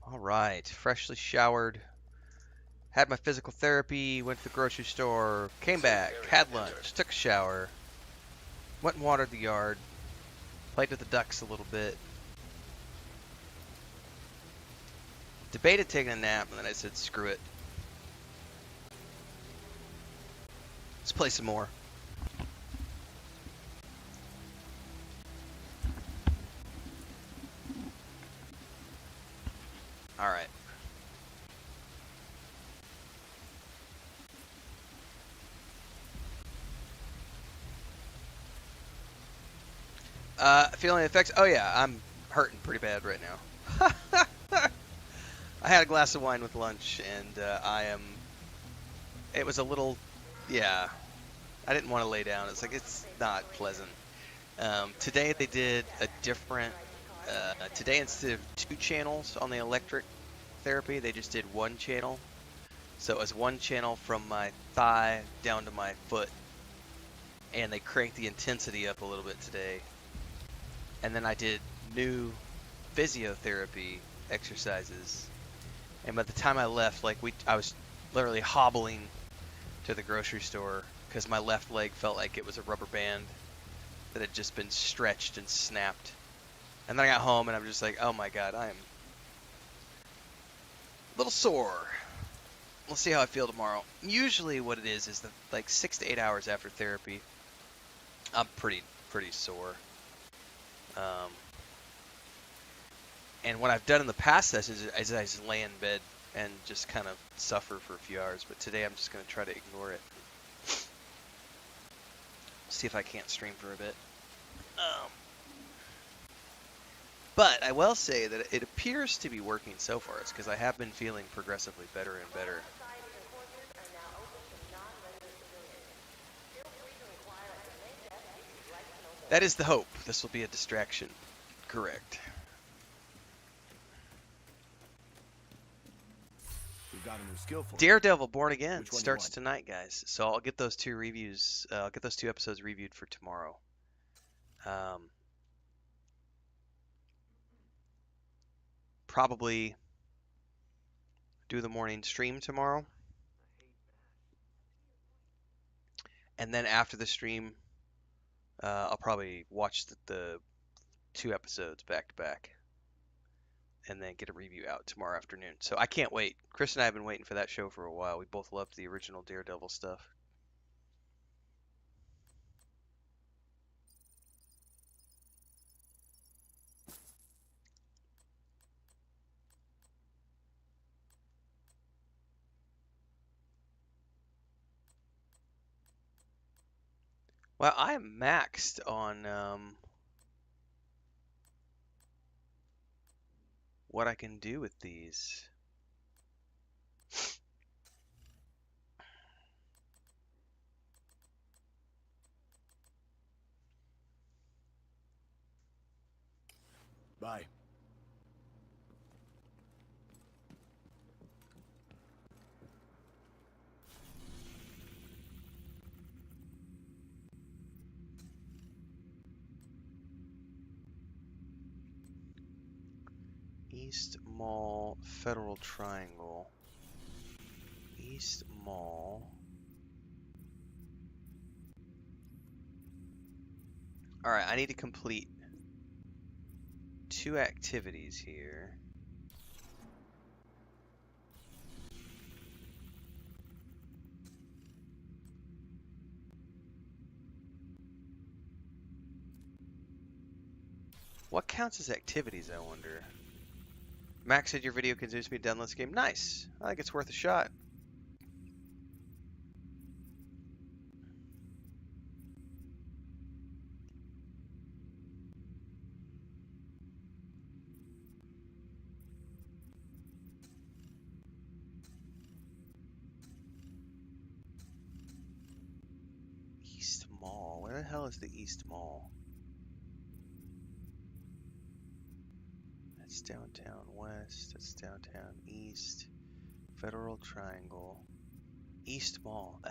All right, freshly showered, had my physical therapy, went to the grocery store, came back, had lunch, took a shower, went and watered the yard, played with the ducks a little bit, debated taking a nap, and then I said, screw it. Let's play some more. All right. Feeling the effects? Oh yeah, I'm hurting pretty bad right now. I had a glass of wine with lunch, and it was a little, yeah. I didn't want to lay down. It's not pleasant. Today they did a different. Today instead of 2 channels on the electric therapy, they just did 1 channel. So it was 1 channel from my thigh down to my foot, and they cranked the intensity up a little bit today. And then I did new physiotherapy exercises. And by the time I left, I was literally hobbling to the grocery store because my left leg felt like it was a rubber band that had just been stretched and snapped. And then I got home and I'm just like, oh my god, I am a little sore. We'll see how I feel tomorrow. Usually what it is that like 6 to 8 hours after therapy, I'm pretty sore. And what I've done in the past sessions is I just lay in bed and just kind of suffer for a few hours. But today I'm just going to try to ignore it. See if I can't stream for a bit. But I will say that it appears to be working so far. It's because I have been feeling progressively better and better. That is the hope. This will be a distraction. Correct. We've got a new skill for Daredevil Born Again starts tonight, guys. So I'll get those 2 reviews. I'll get those 2 episodes reviewed for tomorrow. Probably do the morning stream tomorrow. And then after the stream, I'll probably watch the 2 episodes back to back. And then get a review out tomorrow afternoon. So I can't wait. Chris and I have been waiting for that show for a while. We both loved the original Daredevil stuff. Well, I am maxed on what I can do with these. Bye. East Mall, Federal Triangle. East Mall. Alright, I need to complete 2 activities here. What counts as activities, I wonder? Max said your video continues to be done this game. Nice. I think it's worth a shot. East Mall. Where the hell is the East Mall? That's downtown west. That's downtown east. Federal Triangle. East Mall. Oh.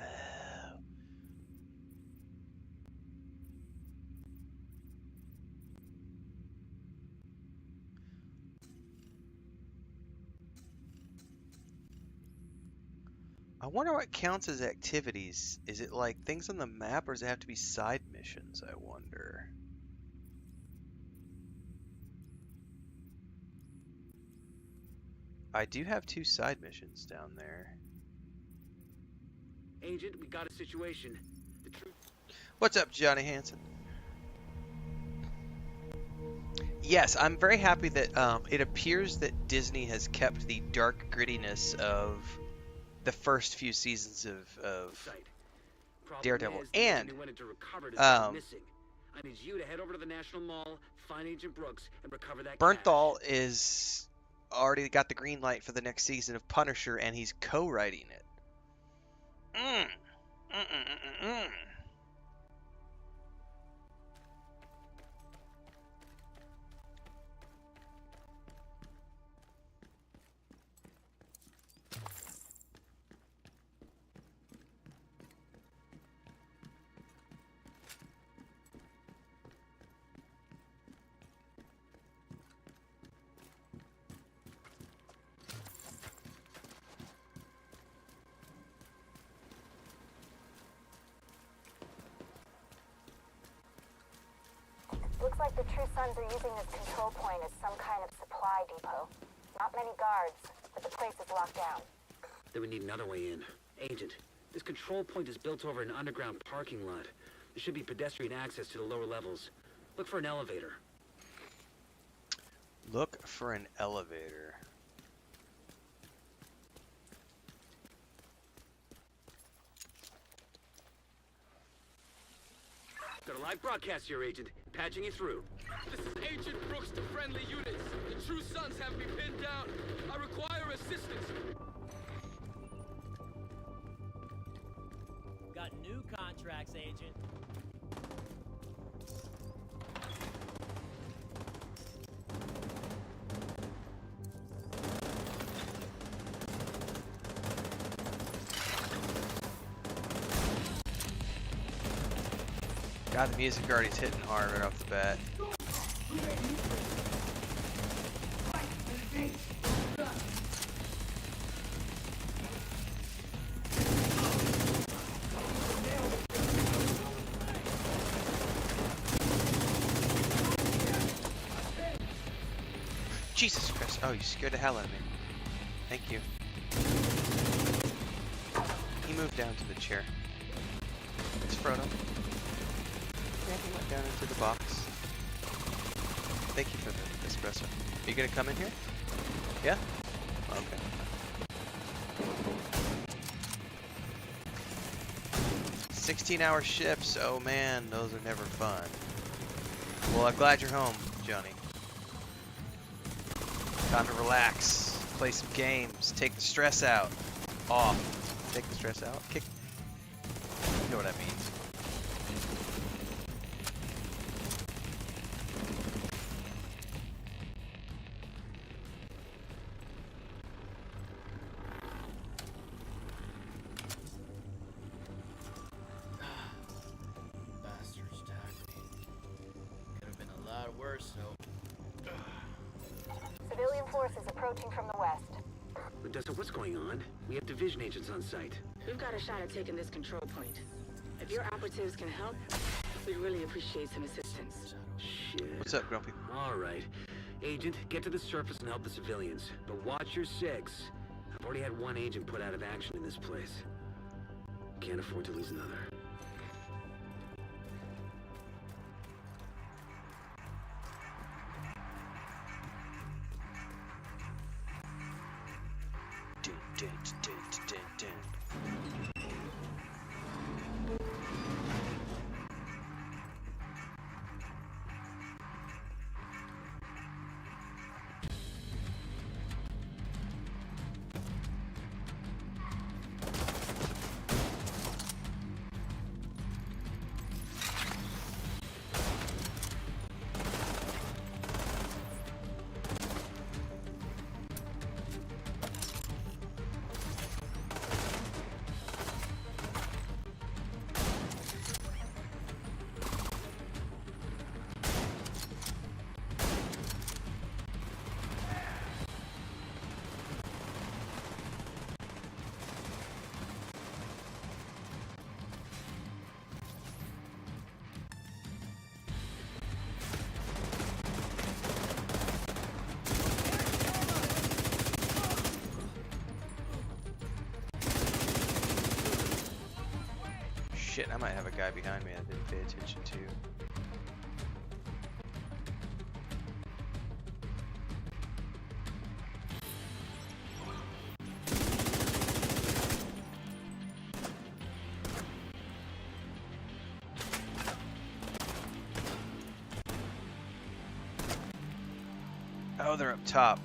I wonder what counts as activities. Is it like things on the map, or does it have to be side missions? I wonder. I do have 2 side missions down there. Agent, we got a situation. The truth. What's up, Johnny Hansen? Yes, I'm very happy that it appears that Disney has kept the dark grittiness of the first few seasons of Daredevil. And I need you to head over to the National Mall, find Agent Brooks, and recover that Bernthal is already got the green light for the next season of Punisher, and he's co-writing it. Looks like the True Sons are using this control point as some kind of supply depot. Not many guards, but the place is locked down. Then we need another way in. Agent, this control point is built over an underground parking lot. There should be pedestrian access to the lower levels. Look for an elevator. Look for an elevator. Got a live broadcast here, Agent. Patching you through. This is Agent Brooks to friendly units. The True Sons have me pinned down. I require assistance. Got new contracts, Agent. God, the music already's hitting hard right off the bat. Jesus Christ. Oh, you scared the hell out of me. Thank you. He moved down to the chair. It's Frodo. Yeah, he went down into the box. Thank you for the espresso. Are you gonna come in here? Yeah? Okay. "16-hour shifts. Oh man, those are never fun." Well, I'm glad you're home, Johnny. Time to relax, play some games, take the stress out. Off. Take the stress out. Kick. You know what that means. Bastards tagged me. Could have been a lot worse, though. Civilian forces approaching from the west. Odessa, what's going on? We have division agents on site. We've got a shot at taking this control point. If your operatives can help, we'd really appreciate some assistance. Shit. What's up, Grumpy? All right. Agent, get to the surface and help the civilians. But watch your six. I've already had one agent put out of action in this place. Can't afford to lose another. Dun, dun, dun, dun, dun. shit, I might have a guy behind me I didn't pay attention to. Oh, they're up top.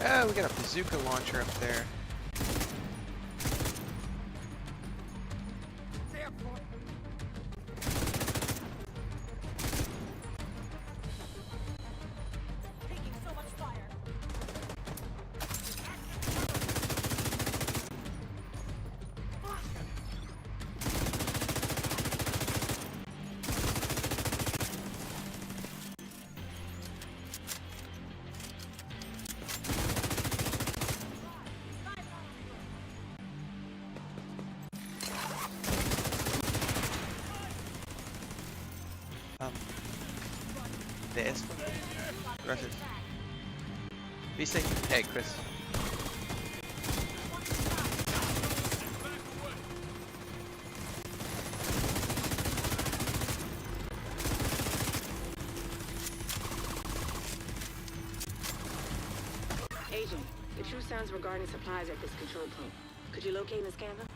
Oh, we got a bazooka launcher up there. This one. Gracias. Be safe. Hey, Chris. Agent, the true sounds regarding supplies at this control point. Could you locate and scan them?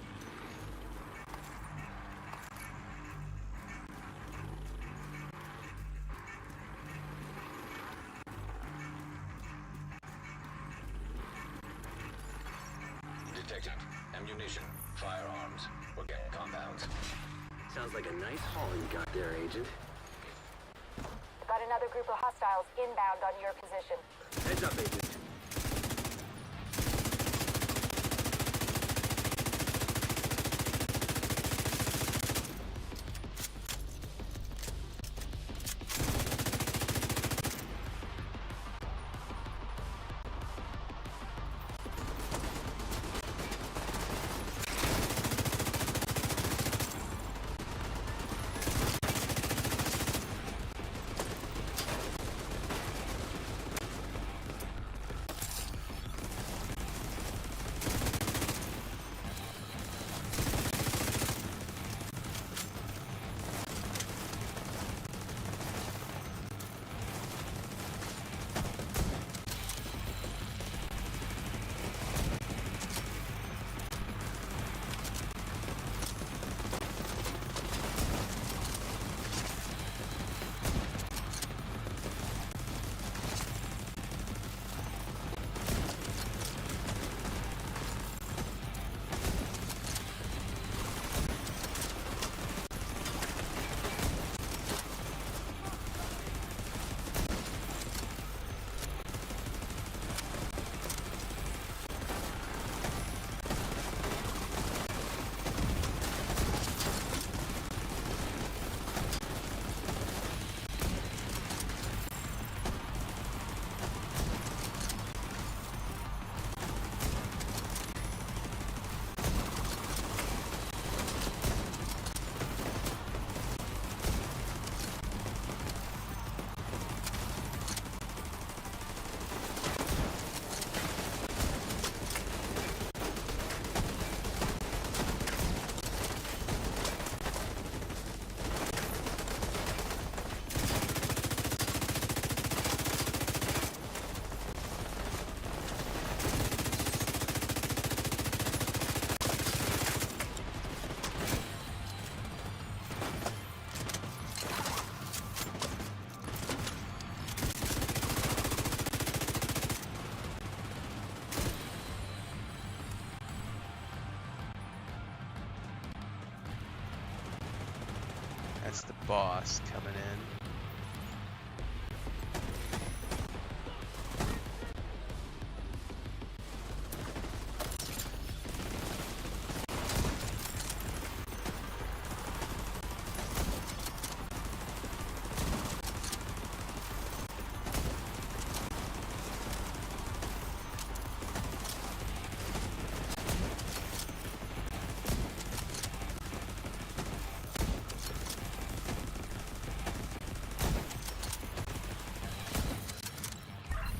Detected. Ammunition. Firearms. We're getting compounds. Sounds like a nice haul you got there, Agent. Got another group of hostiles inbound on your position. Heads up, Agent. boss coming in.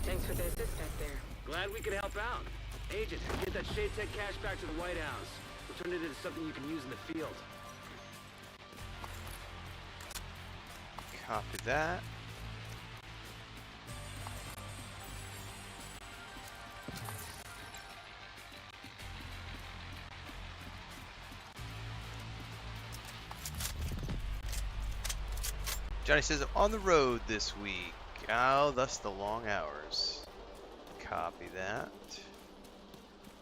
Thanks for the assist back there. Glad we could help out. Agent, get that Shade Tech cash back to the White House. We'll turn it into something you can use in the field. Copy that. Johnny says, I'm on the road this week. Oh, thus the long hours. Copy that.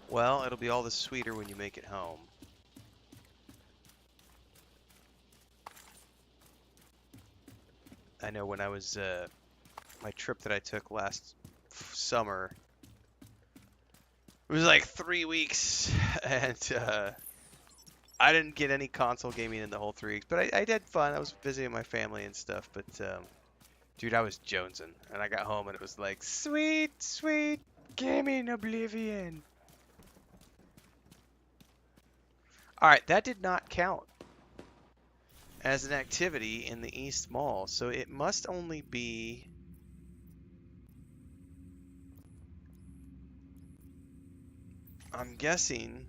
Well, it'll be all the sweeter when you make it home. I know when I was, my trip that I took last summer, it was like 3 weeks, and I didn't get any console gaming in the whole 3 weeks, but I did fun. I was visiting my family and stuff, but dude, I was jonesing, and I got home and it was like, sweet, sweet gaming oblivion. All right, that did not count as an activity in the East Mall, so it must only be I'm guessing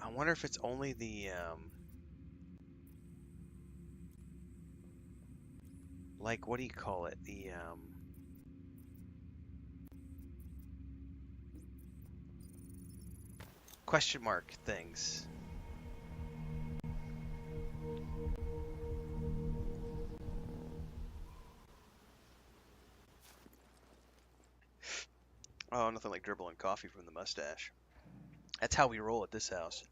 I wonder if it's only the like, what do you call it, the question mark things. Oh, nothing like dribbling coffee from the mustache. That's how we roll at this house.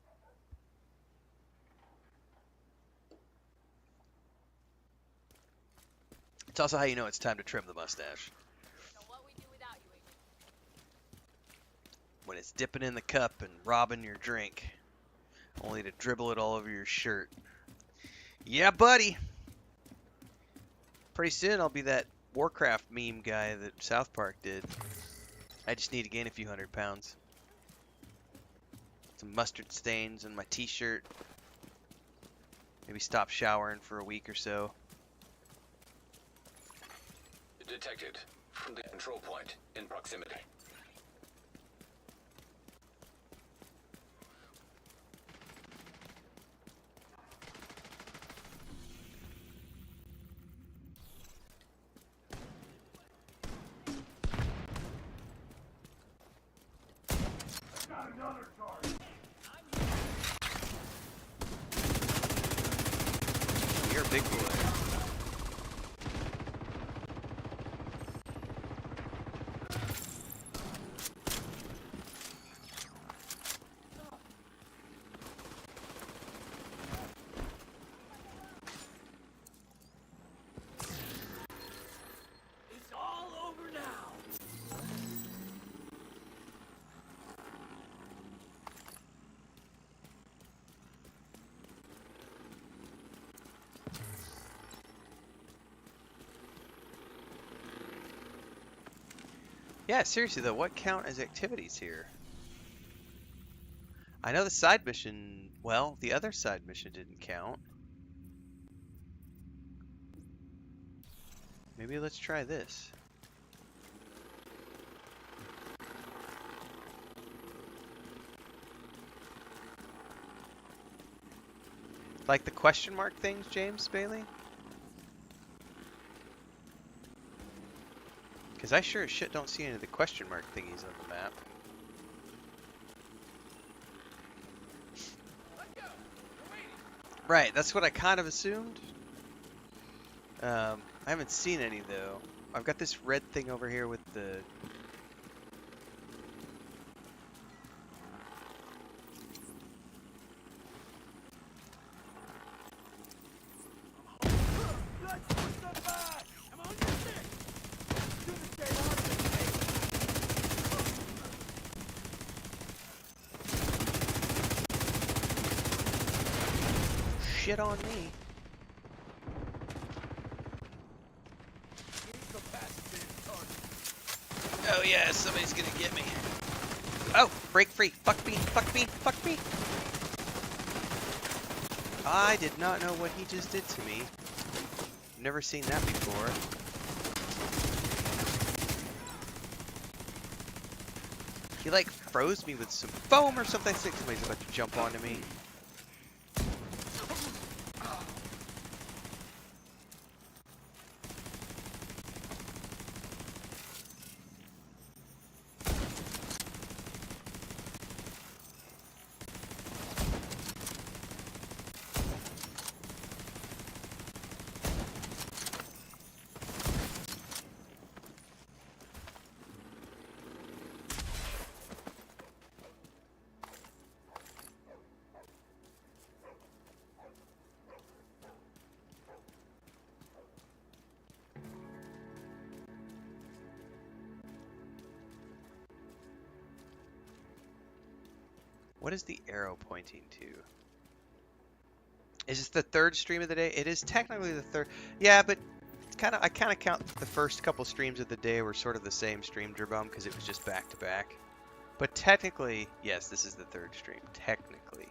It's also how you know it's time to trim the mustache. When it's dipping in the cup and robbing your drink, only to dribble it all over your shirt. Yeah, buddy. Pretty soon I'll be that Warcraft meme guy that South Park did. I just need to gain a few 100 pounds. Some mustard stains on my t-shirt. Maybe stop showering for a week or so. Detected. From the control point in proximity. You're a big boy. It's all over now. Yeah, seriously though, what count as activities here? I know the side mission, well, the other side mission didn't count. Maybe let's try this. Like the question mark things, James Bailey? Because I sure as shit don't see any of the question mark thingies on the map. Right, that's what I kind of assumed. I haven't seen any though. I've got this red thing over here with the... shit on me. Oh yeah, somebody's gonna get me. Oh, break free. Fuck me, fuck me, fuck me. I did not know what he just did to me. Never seen that before. He like froze me with some foam or something. I think somebody's about to jump onto me. What is the arrow pointing to? Is this the third stream of the day? It is technically the third. Yeah, but it's I kind of count the first couple streams of the day were sort of the same stream, Gerbum, because it was just back to back. But technically, yes, this is the third stream. Technically.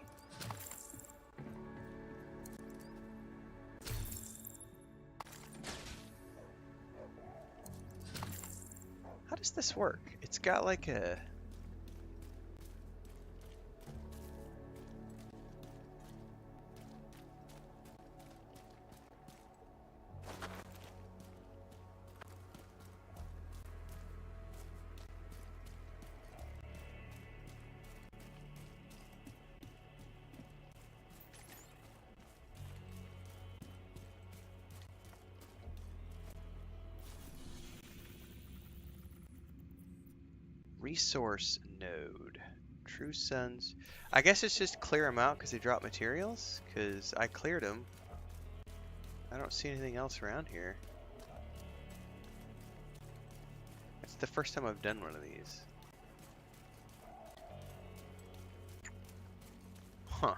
How does this work? It's got like a... Resource node. True Sons. I guess it's just clear them out because they drop materials? Because I cleared them. I don't see anything else around here. It's the first time I've done one of these. Huh.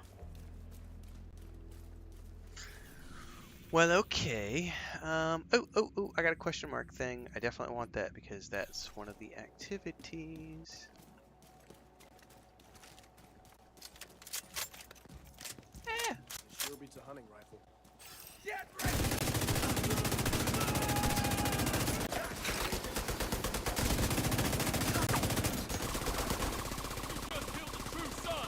Well, okay. Oh, I got a question mark thing. I definitely want that because that's one of the activities. Eh. Sure beats a hunting rifle. Get ready! You just killed the true son!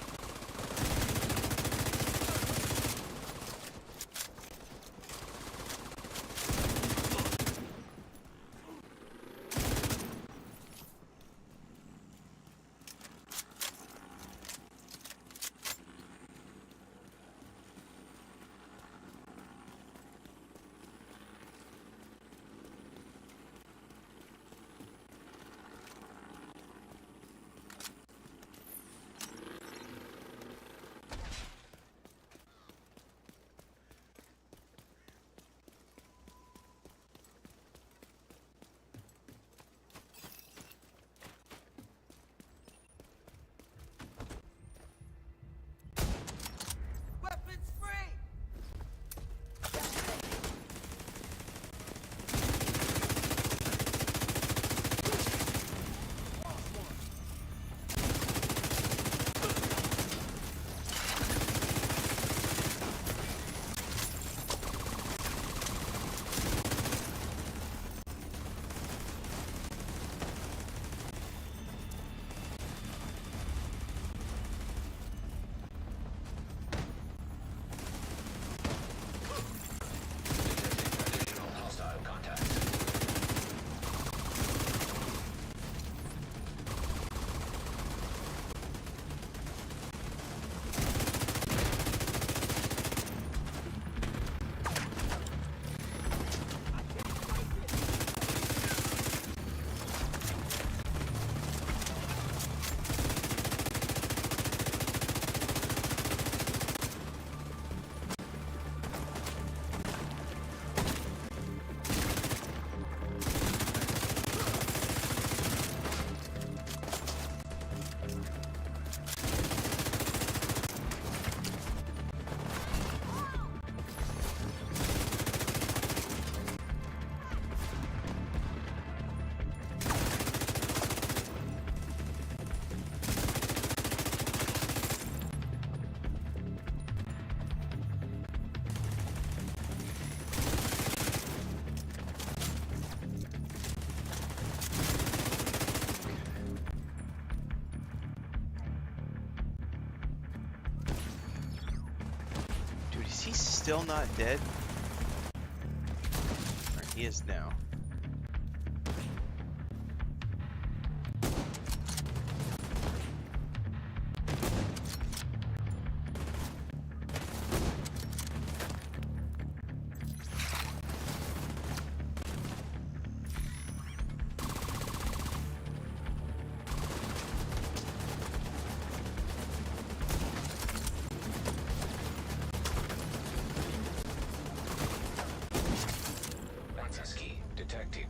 Is he still not dead? Or he is now. Access key detected.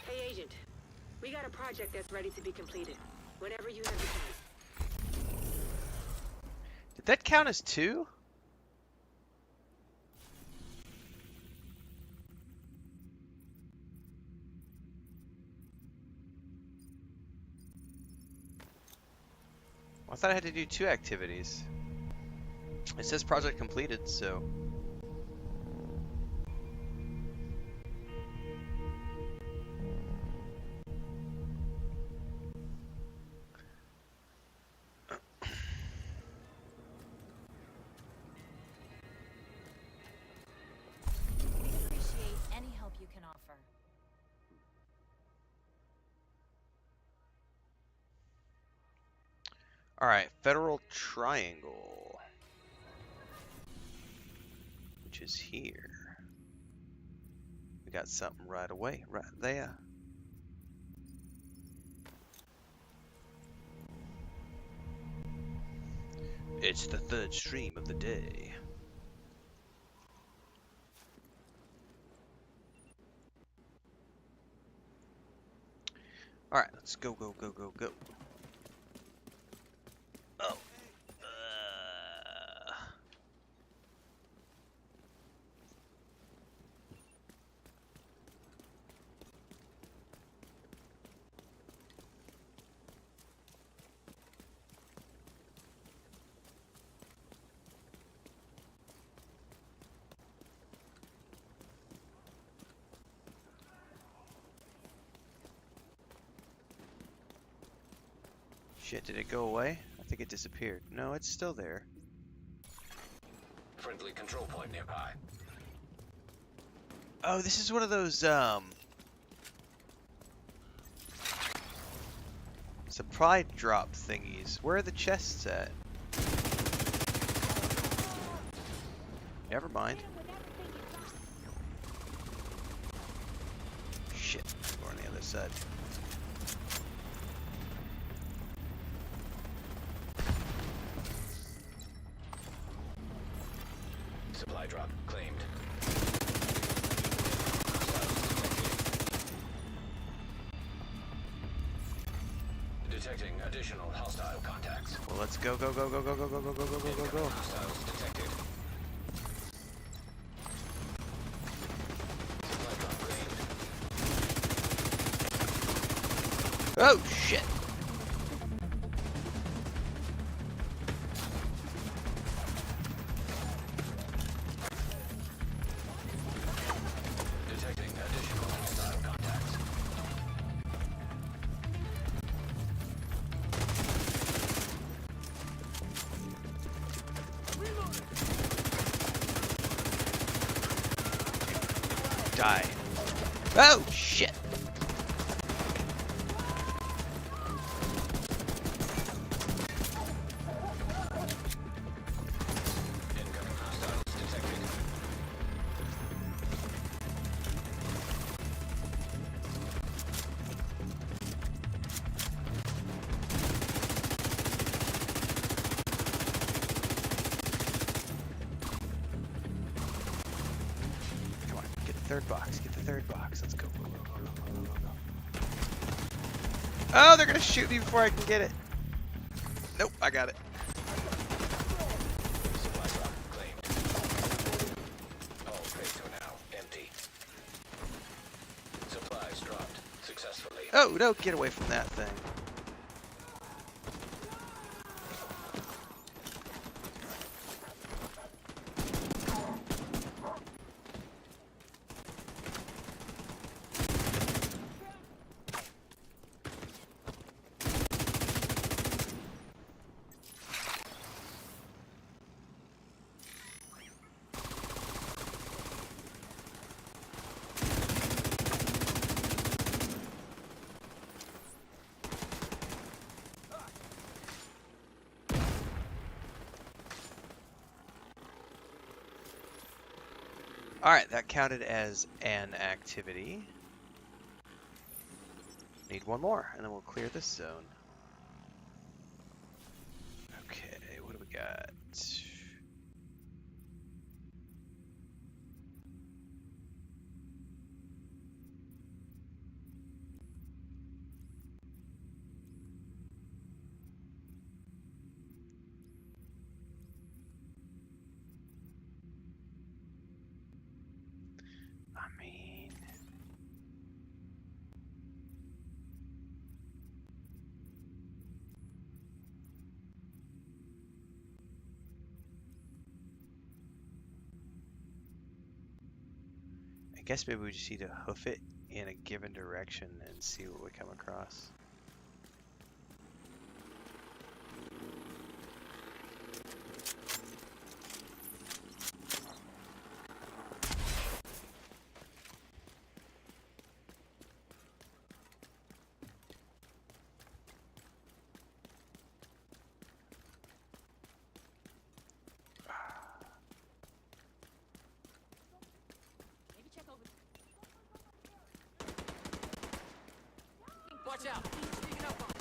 Hey, Agent. We got a project that's ready to be completed. Whenever you have the time. Did that count as 2? I thought I had to do 2 activities. It says project completed, so. We'd appreciate any help you can offer. Alright, Federal Triangle. Which is here. We got something right away, right there. It's the third stream of the day. Alright, let's go, go, go, go, go. Oh. Shit, did it go away? I think it disappeared. No, it's still there. Friendly control point nearby. Oh, this is one of those, supply drop thingies. Where are the chests at? Never mind. Shit, we're on the other side. Supply drop claimed. Detecting additional hostile contacts. Well, let's go, go, go, go, go, go, go, go, go, go, go, go, go. Hostiles detected. Supply drop claimed. Oh, shit. Detecting additional hostile contacts. Die. Oh, shit. Incoming hostiles detected. Come on, get the third box. Get the third box. Let's go. Go, go, go, go, go, go, go. Oh, they're gonna shoot me before I can get it. Nope, I got it. Oh, no, get away from that thing. Alright, that counted as an activity. Need one more, and then we'll clear this zone. Okay, what do we got? I mean... I guess maybe we just need to hoof it in a given direction and see what we come across. Maybe check over. Watch out! Sneaking up on us.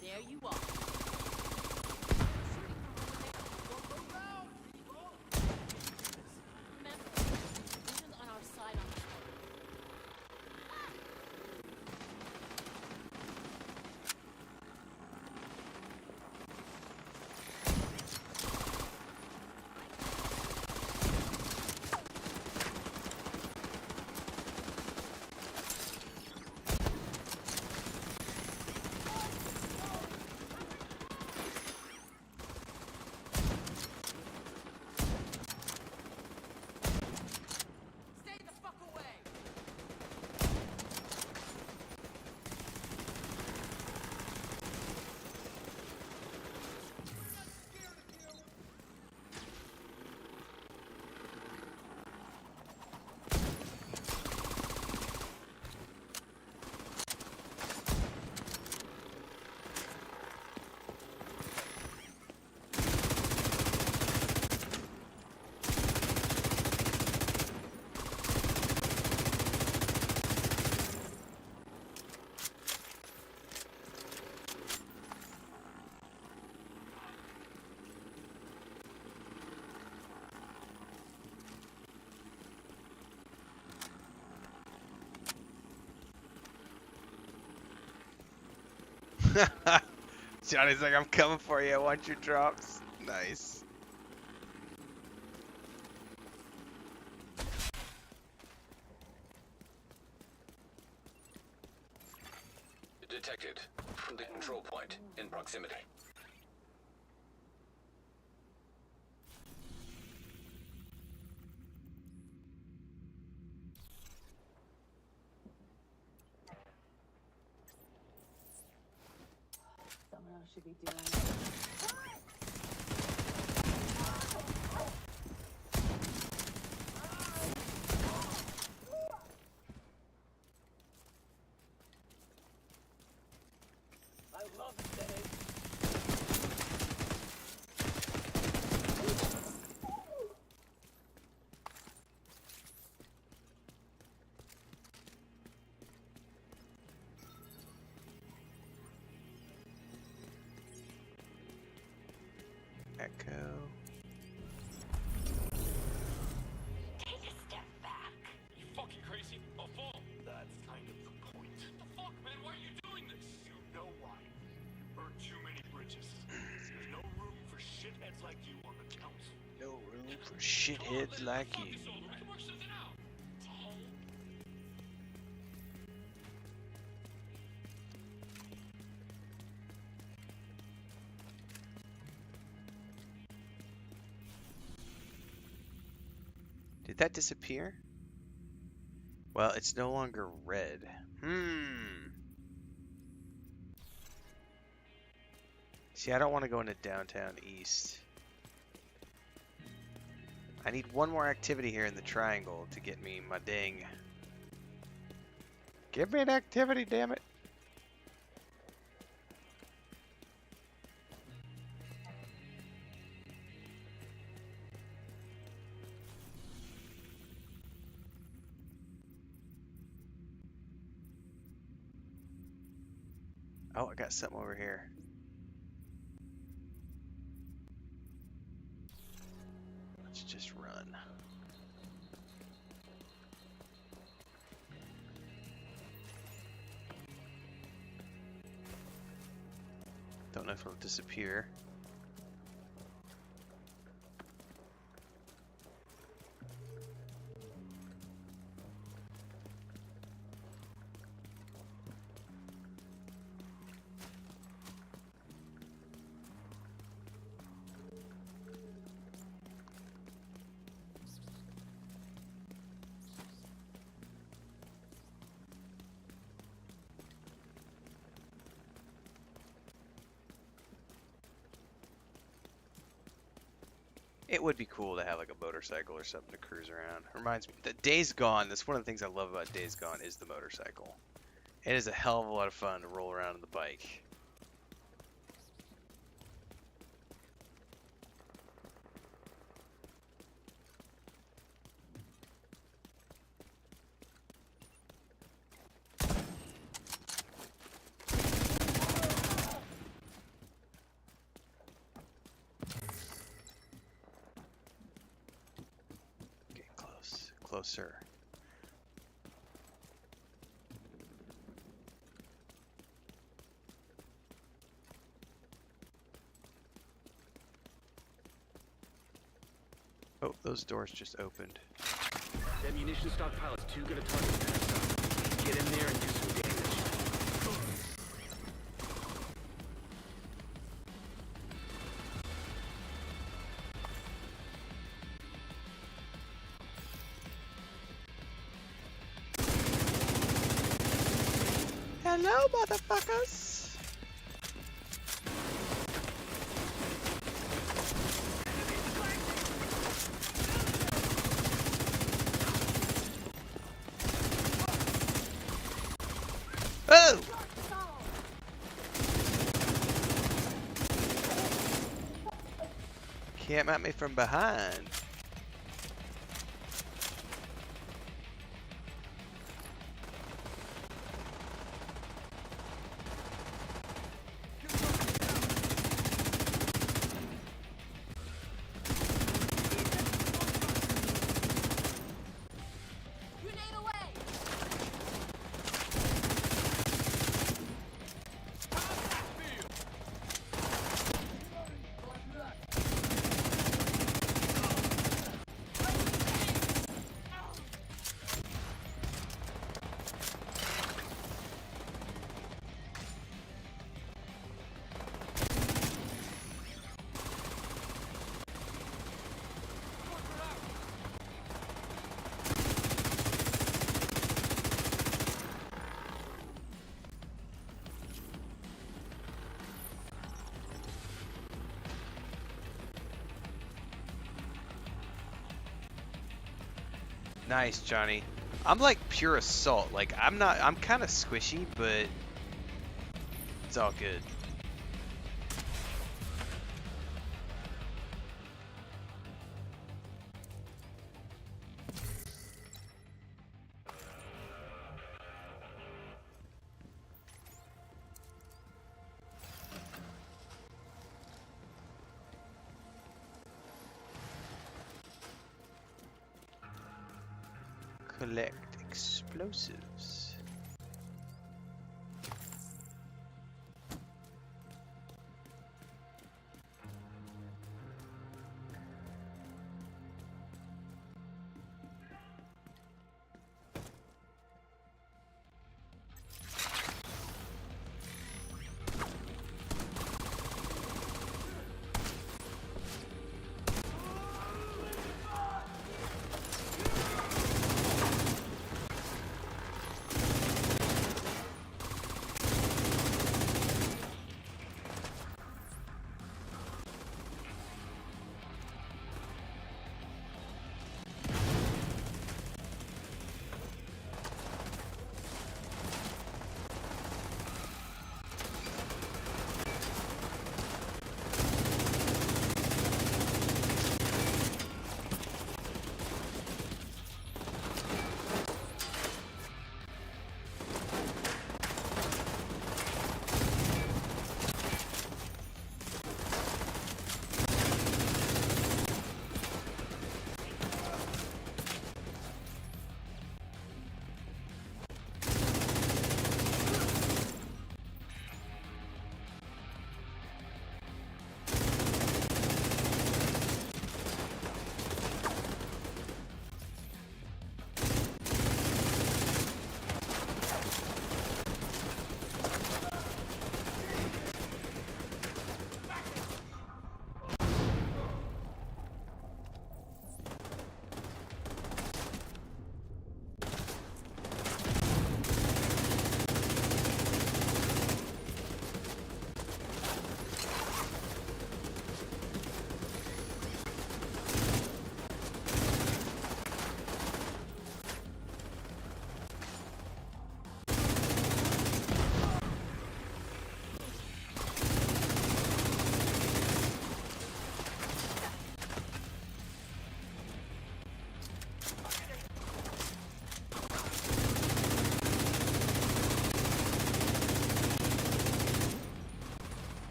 There you are. Remember, vision's on our side on this one. Stay the fuck away! Johnny's like, I'm coming for you. I want your drops. Nice. Detected. From the control point in proximity. Someone else should be doing it. I love it, Denny. Echo. know why. You burned too many bridges. There's no room for shitheads like you on the council. No room for shitheads like you. Did that disappear? Well, it's no longer red. See, I don't want to go into downtown east. I need one more activity here in the triangle to get me my ding. Give me an activity, damn it. Oh, I got something over here. Let's just run. Don't know if it'll disappear. It would be cool to have like a motorcycle or something to cruise around. Reminds me that Days Gone, that's one of the things I love about Days Gone is the motorcycle. It is a hell of a lot of fun to roll around on the bike. Getting close, closer. Oh, those doors just opened. That munition stockpile is too good a target to pass up. Get in there and do some damage. Hello, motherfuckers! Oh! Came at me from behind. Nice, Johnny. I'm like pure assault. Like I'm kind of squishy, but it's all good. Collect explosives.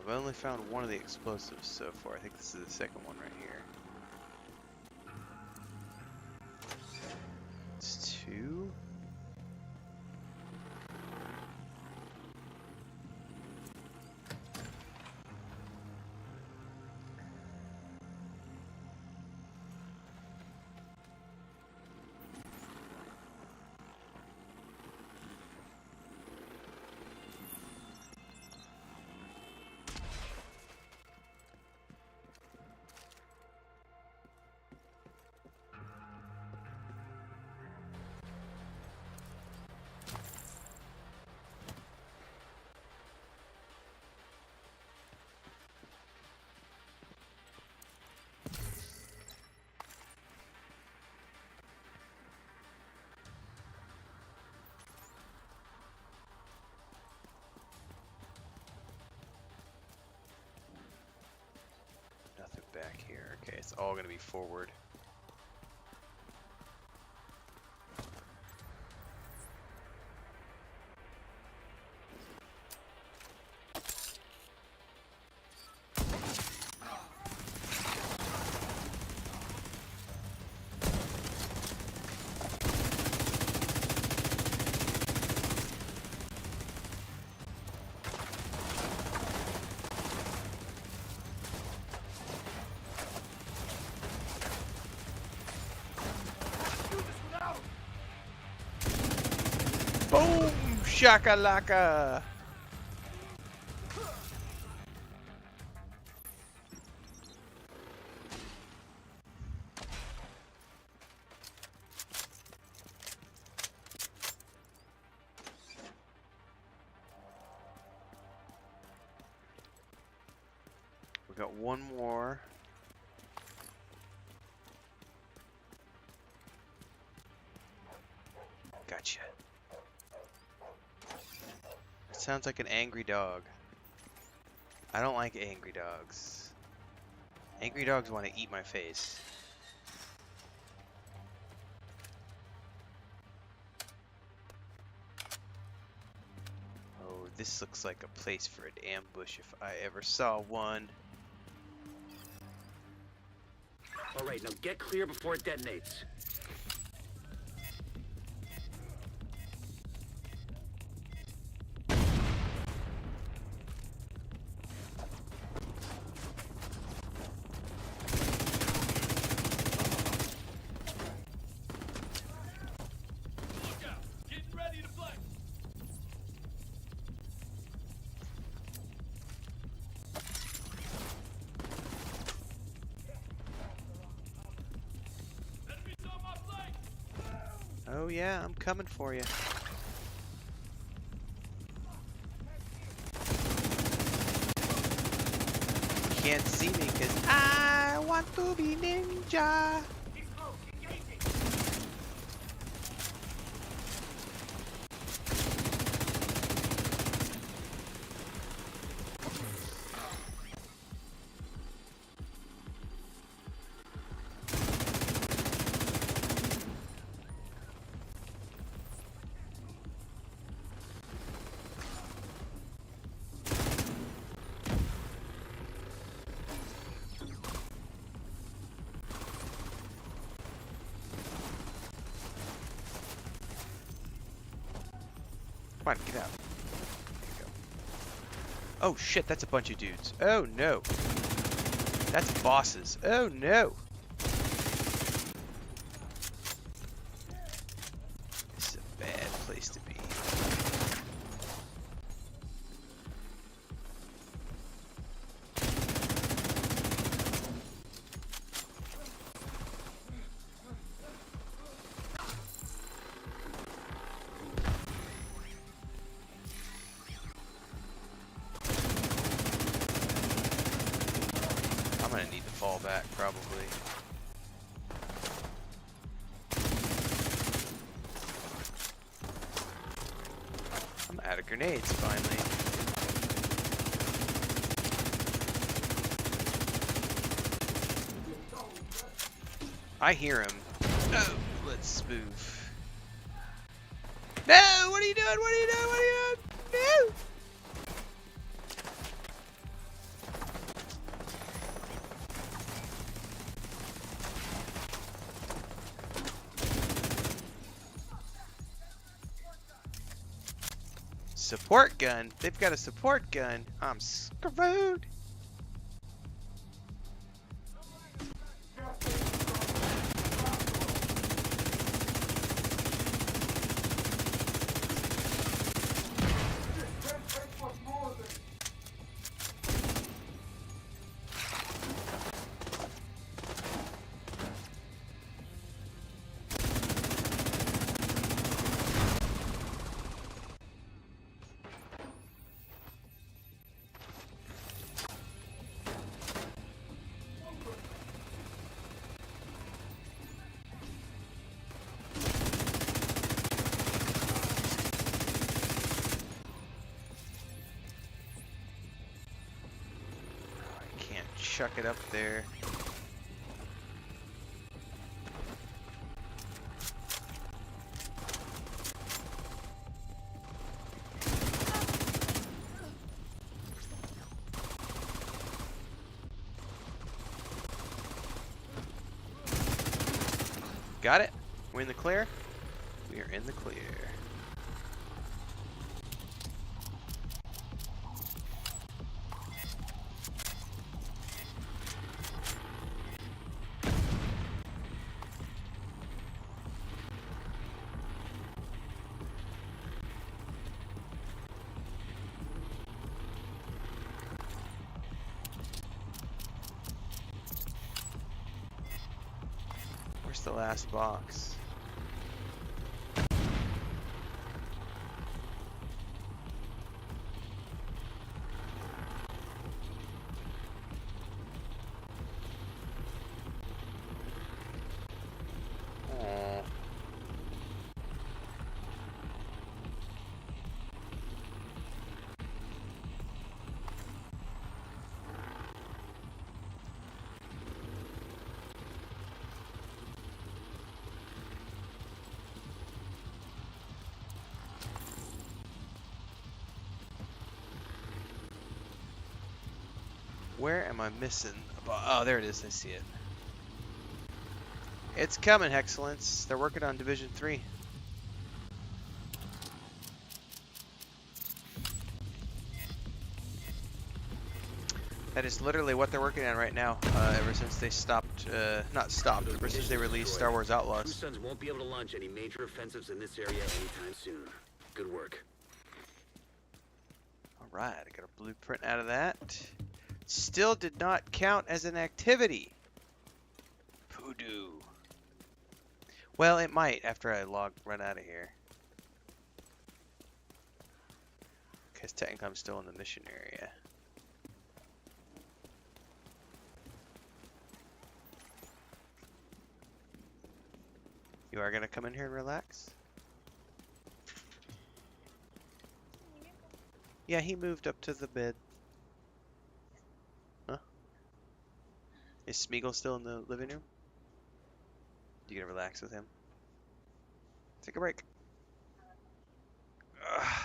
I've only found one of the explosives so far. I think this is the second one right here. It's two. Nothing back here. Okay, it's all gonna be forward. Boom! Shakalaka! We got one more. Gotcha. It sounds like an angry dog. I don't like angry dogs. Angry dogs want to eat my face. Oh, this looks like a place for an ambush if I ever saw one. Alright, now get clear before it detonates. Look out! Getting ready to play! Enemies on my flank! Oh yeah, I'm coming for you. You can't see me because I want to be ninja. Come on, get out. There you go. Oh shit, that's a bunch of dudes. Oh no. That's bosses. Oh no. This is a bad place to be. I'm gonna need to fall back, probably. I'm out of grenades, finally. I hear him. Oh, let's spoof. No! What are you doing? What are you doing? What are you doing? No! support gun. They've got a support gun. I'm screwed. Chuck it up there. Got it. We're in the clear. We are in the clear. Where's the last box? Aw. Where am I missing? Oh, there it is. I see it. It's coming, Excellence. They're working on Division 3. That is literally what they're working on right now. Ever since they stopped, not stopped, ever since they released Star Wars True Outlaws. Sons won't be able to launch any major offensives in this area anytime soon. Good work. Alright, I got a blueprint out of that. Still did not count as an activity. Voodoo. Well, it might after I run out of here. Because technically I'm still in the mission area. You are going to come in here and relax? Yeah, he moved up to the bed. Huh? Is Smeagol still in the living room? You gonna relax with him? Take a break. Ugh.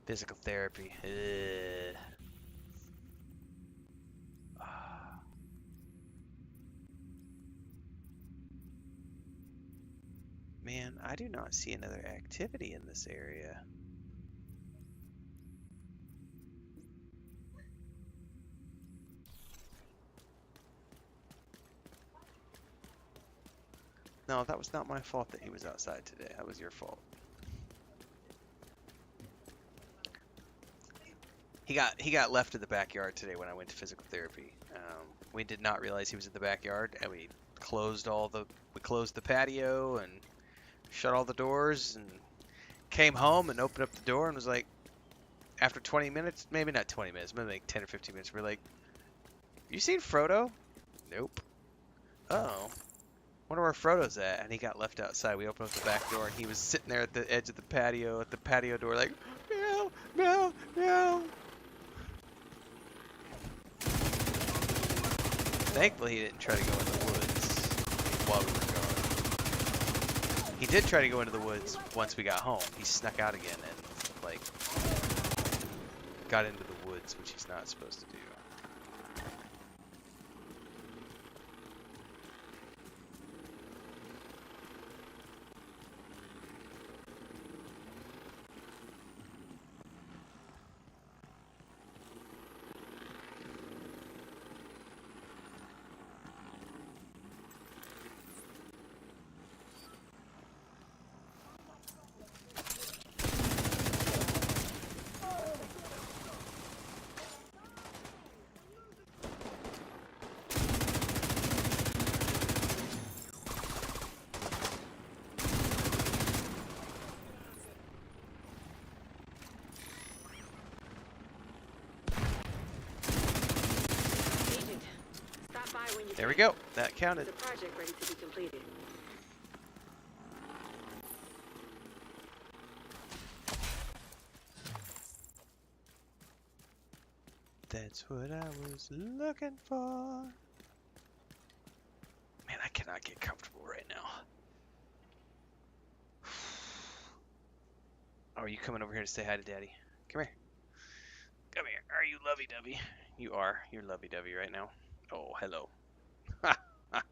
Physical therapy. Man, I do not see another activity in this area. No, that was not my fault that he was outside today. That was your fault. He got left in the backyard today when I went to physical therapy. We did not realize he was in the backyard, and we closed the patio and shut all the doors, and came home and opened up the door and was like, after 20 minutes, maybe not 20 minutes, maybe like 10 or 15 minutes, we're like, you seen Frodo? Nope. Uh-oh. Wonder where Frodo's at? And he got left outside. We opened up the back door and he was sitting there at the edge of the patio, door like, meow, meow, meow. Thankfully he didn't try to go in the woods while we were gone. He did try to go into the woods once we got home. He snuck out again and, like, got into the woods, which he's not supposed to do. There we go. That counted. The project ready to be completed. That's what I was looking for. Man, I cannot get comfortable right now. Oh, are you coming over here to say hi to Daddy? Come here. Come here. Are you lovey-dovey? You are. You're lovey-dovey right now. Oh, hello. Ha! Ha!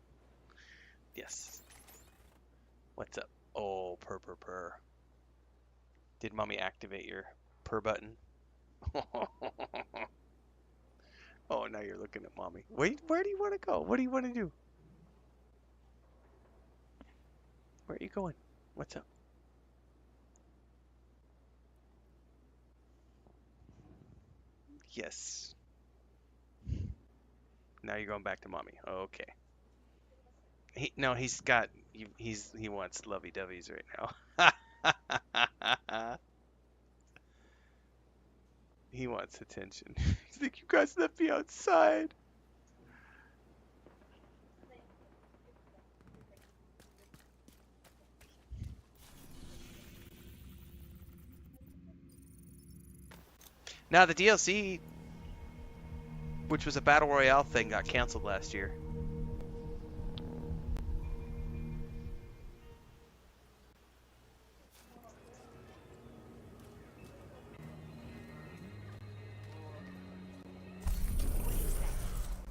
Yes. What's up? Oh, purr, purr, purr. Did Mommy activate your purr button? Oh, now you're looking at Mommy. Wait, where do you want to go? What do you want to do? Where are you going? What's up? Yes. Now you're going back to Mommy. Okay. No, he's got he wants lovey-doveys right now. He wants attention. He's like, you guys left me outside. Now the DLC, which was a battle royale thing, got canceled last year. What do you say?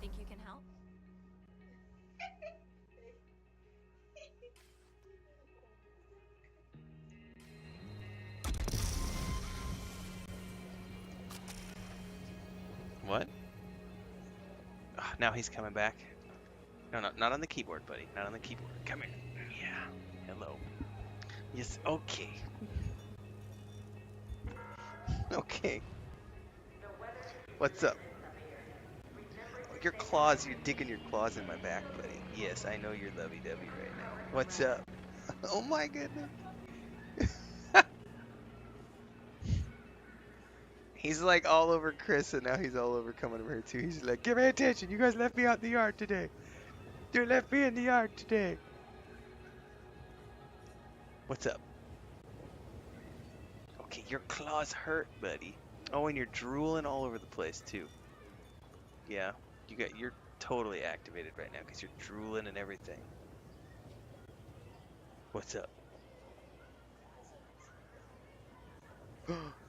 Think you can help? What? Oh, now he's coming back. No, not on the keyboard, buddy. Not on the keyboard. Come here. Yeah. Hello. Yes. Okay. Okay. What's up? Your claws. You're digging your claws in my back, buddy. Yes, I know you're lovey-dovey right now. What's up? Oh my goodness. He's like all over Chris, and now he's all over coming over here too. He's like, give me attention. You guys left me out in the yard today. You left me in the yard today. What's up? Okay, your claws hurt, buddy. Oh, and you're drooling all over the place too. Yeah, you're totally activated right now because you're drooling and everything. What's up?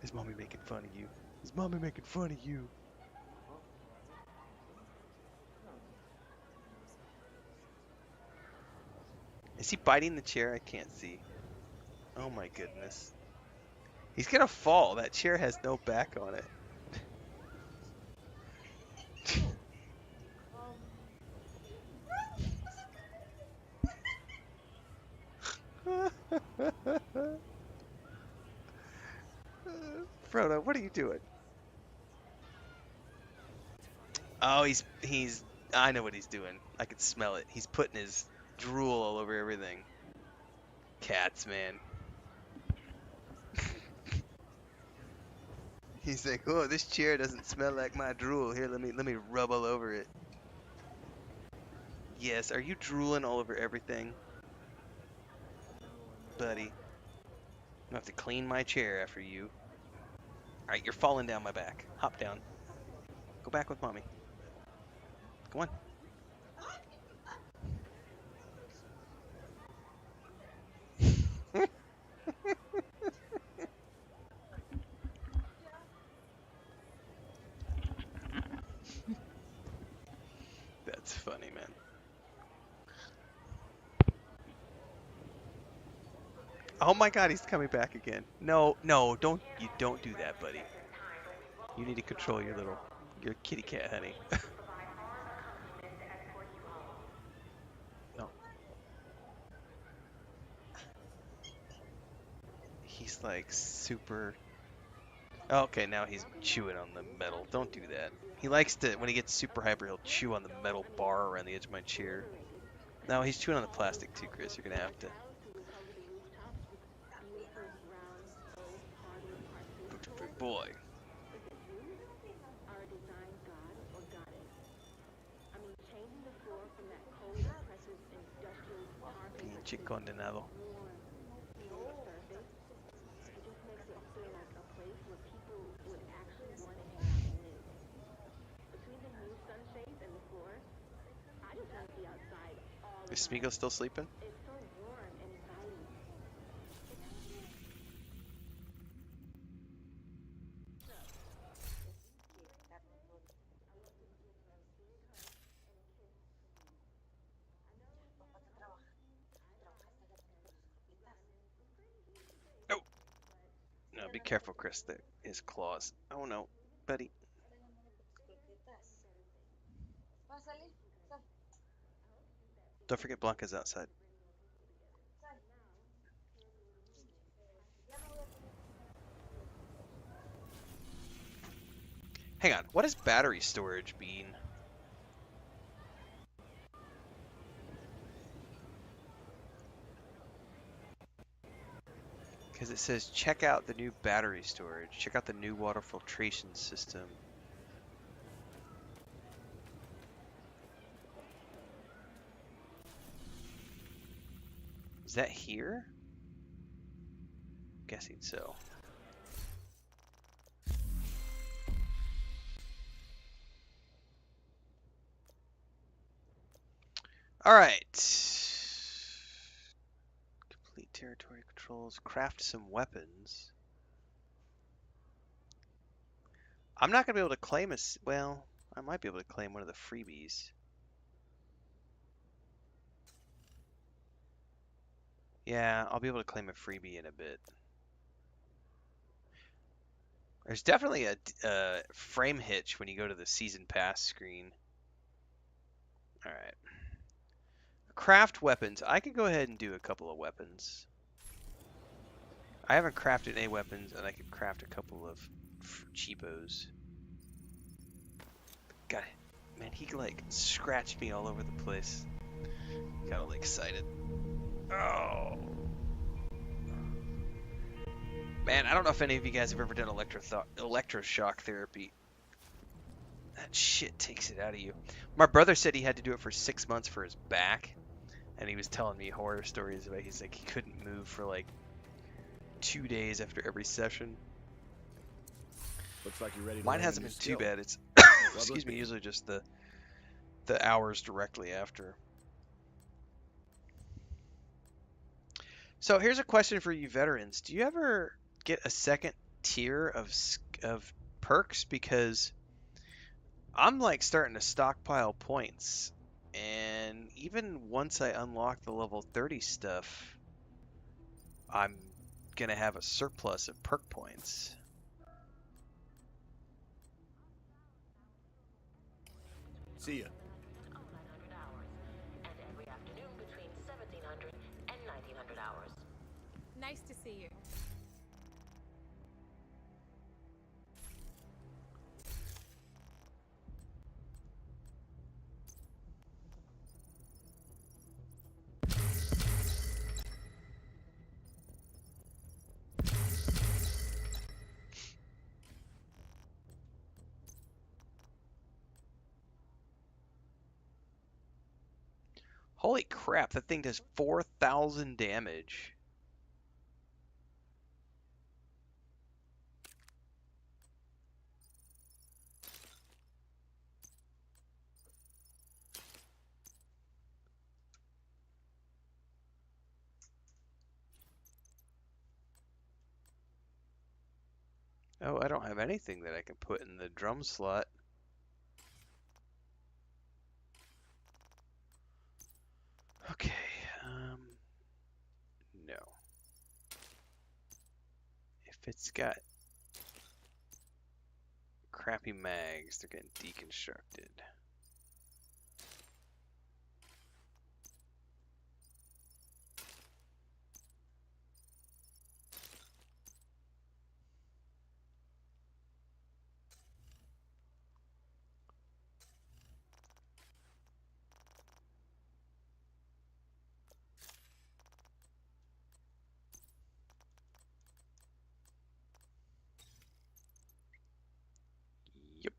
Is Mommy making fun of you? Is Mommy making fun of you? Is he biting the chair? I can't see. Oh my goodness. He's gonna fall. That chair has no back on it. Frodo, what are you doing? Oh, he's I know what he's doing. I can smell it. He's putting his drool all over everything. Cats, man. He's like, oh, this chair doesn't smell like my drool. Here, let me rub all over it. Yes, are you drooling all over everything? Buddy. I'm gonna have to clean my chair after you. Alright, you're falling down my back. Hop down. Go back with Mommy. Come on. That's funny, man. Oh my god, he's coming back again. No, don't do that, buddy. You need to control your kitty cat, honey. No. He's like super. Okay, now he's chewing on the metal. Don't do that. He likes to, when he gets super hyper, he'll chew on the metal bar around the edge of my chair. No, he's chewing on the plastic too, Chris. You're gonna have to. Good boy. Pinche condenado. Is Smeagol still sleeping? Oh! No, be careful, Chris. His claws. Oh no, buddy. Don't forget Blanca's outside. Hang on, what does battery storage mean? Because it says check out the new battery storage. Check out the new water filtration system. Is that here? Guessing so. Alright. Complete territory controls. Craft some weapons. I'm not going to be able to claim a... Well, I might be able to claim one of the freebies. Yeah, I'll be able to claim a freebie in a bit. There's definitely a frame hitch when you go to the season pass screen. Alright. Craft weapons. I could go ahead and do a couple of weapons. I haven't crafted any weapons, and I could craft a couple of cheapos. God, man, he like scratched me all over the place. Got all excited. Oh. Man, I don't know if any of you guys have ever done electroshock therapy. That shit takes it out of you. My brother said he had to do it for 6 months for his back. And he was telling me horror stories about he's like he couldn't move for like 2 days after every session. Looks like you're ready to Mine learn a hasn't new been skill. too bad. It's Well, excuse me, usually just the hours directly after. So here's a question for you veterans. Do you ever get a second tier of perks? Because I'm like starting to stockpile points. And even once I unlock the level 30 stuff, I'm going to have a surplus of perk points. See ya. Nice to see you. Holy crap, that thing does 4,000 damage. Oh, I don't have anything that I can put in the drum slot. Okay, no. If it's got crappy mags, they're getting deconstructed. Yep.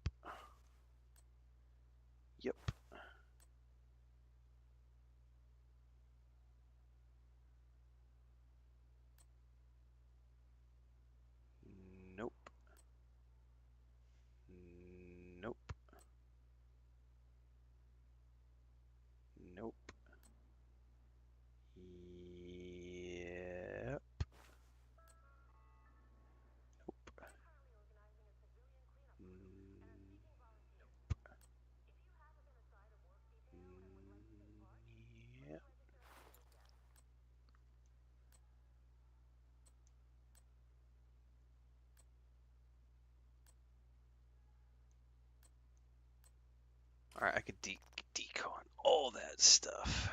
Alright, I could decon all that stuff.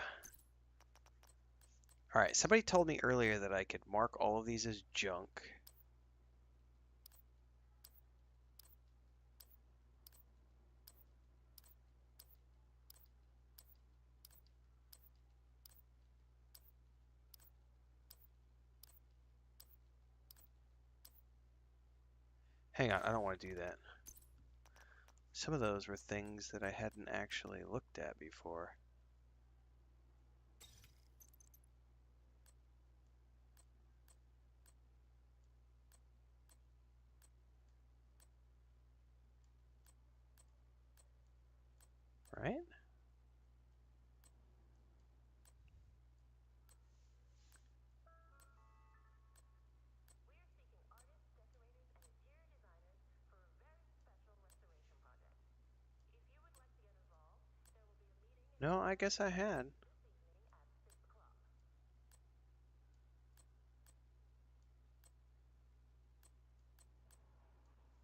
Alright, somebody told me earlier that I could mark all of these as junk. Hang on, I don't want to do that. Some of those were things that I hadn't actually looked at before. Right? No, I guess I had.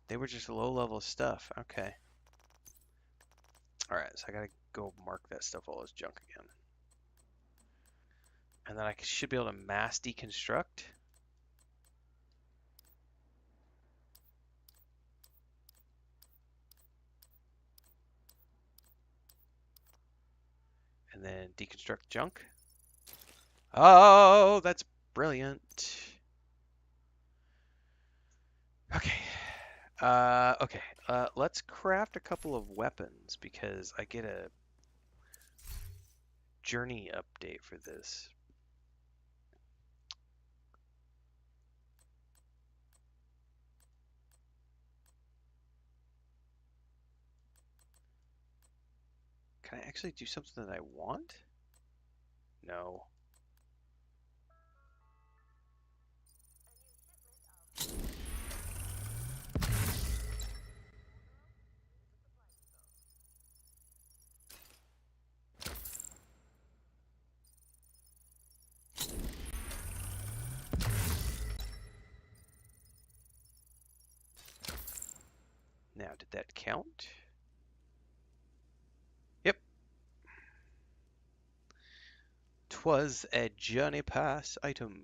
They were just low-level stuff. Okay. Alright, so I gotta go mark that stuff all as junk again. And then I should be able to mass deconstruct. And then deconstruct junk. Oh, that's brilliant. Okay. Okay. Let's craft a couple of weapons because I get a journey update for this. Can I actually do something that I want? No. Now, did that count? Yep. 'Twas a journey pass item.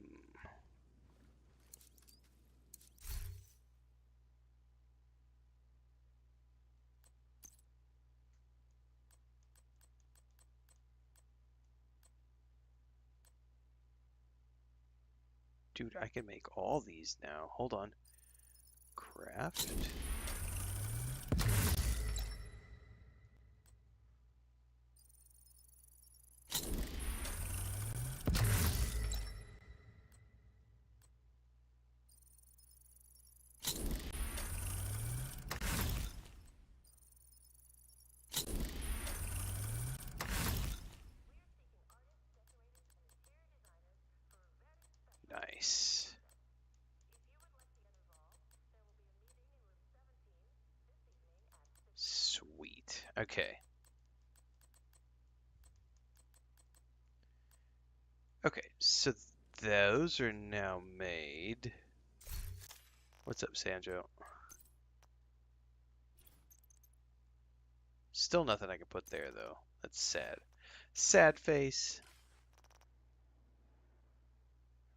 Dude, I can make all these now. Hold on. Craft. Nice. Sweet. Okay. Okay, so those are now made. What's up, Sanjo? Still nothing I can put there, though. That's sad. Sad face.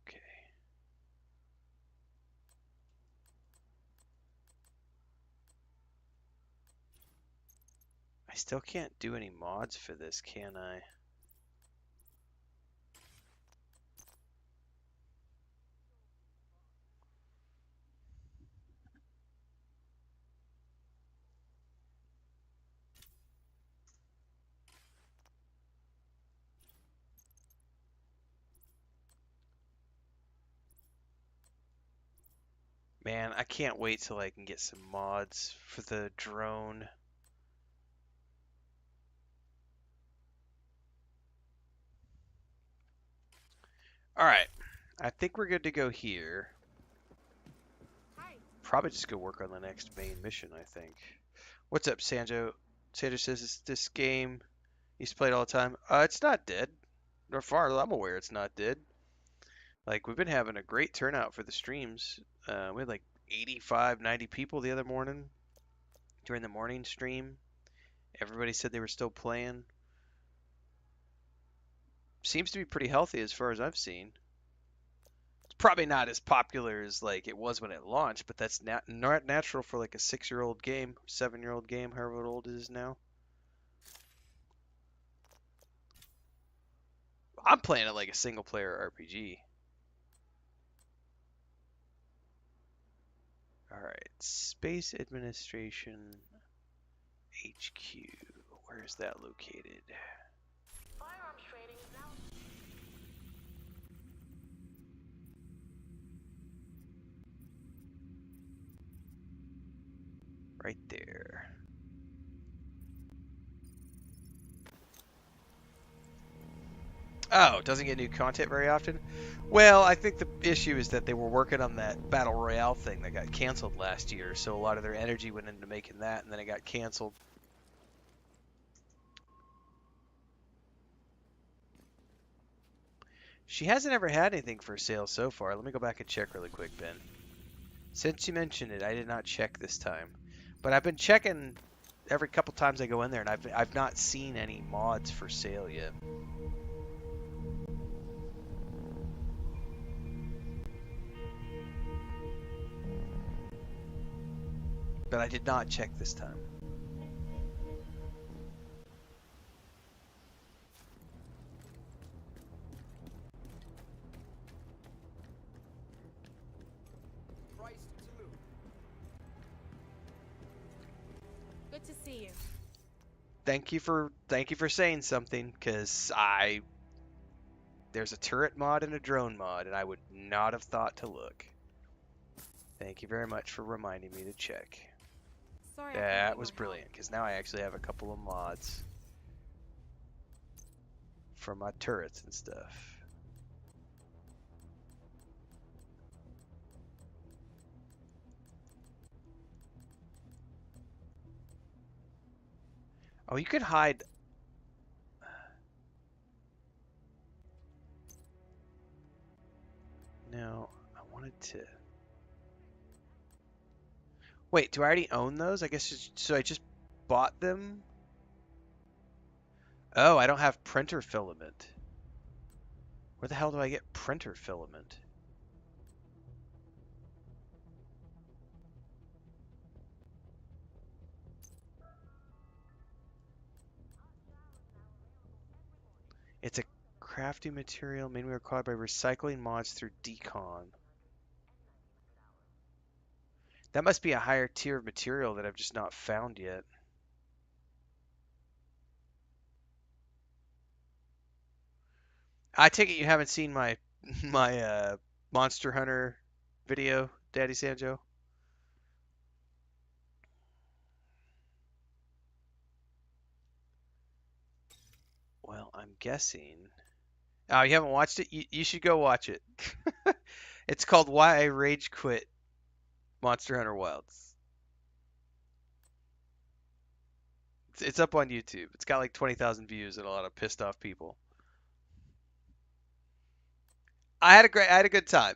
Okay. I still can't do any mods for this, can I? Man, I can't wait till I can get some mods for the drone. Alright, I think we're good to go here. Probably just go work on the next main mission, I think. What's up, Sanjo? Sanjo says this game you used to play it all the time. It's not dead. As far as I'm aware, it's not dead. Like, we've been having a great turnout for the streams. We had like 85, 90 people the other morning during the morning stream. Everybody said they were still playing. Seems to be pretty healthy as far as I've seen. It's probably not as popular as like it was when it launched, but that's not natural for like a 6-year-old game, 7-year-old game, however old it is now. I'm playing it like a single player RPG. Alright, Space Administration HQ. Where is that located? Firearms trading is now. Right there. Oh, doesn't get new content very often? Well, I think the issue is that they were working on that Battle Royale thing that got canceled last year, so a lot of their energy went into making that, and then it got canceled. She hasn't ever had anything for sale so far. Let me go back and check really quick, Ben. Since you mentioned it, I did not check this time. But I've been checking every couple times I go in there, and I've not seen any mods for sale yet. But I did not check this time. Good to see you. Thank you for saying something, because there's a turret mod and a drone mod, and I would not have thought to look. Thank you very much for reminding me to check. Sorry, That was brilliant, because now I actually have a couple of mods for my turrets and stuff. Oh, you could hide. No, I wanted to. Wait, do I already own those? I guess so. I just bought them. Oh, I don't have printer filament. Where the hell do I get printer filament? It's a crafting material mainly required by recycling mods through decon. That must be a higher tier of material that I've just not found yet. I take it you haven't seen my Monster Hunter video, Daddy Sanjo? Well, I'm guessing. Oh, you haven't watched it? You should go watch it. It's called Why I Rage Quit Monster Hunter Wilds. It's up on YouTube. It's got like 20,000 views and a lot of pissed off people. I had a good time.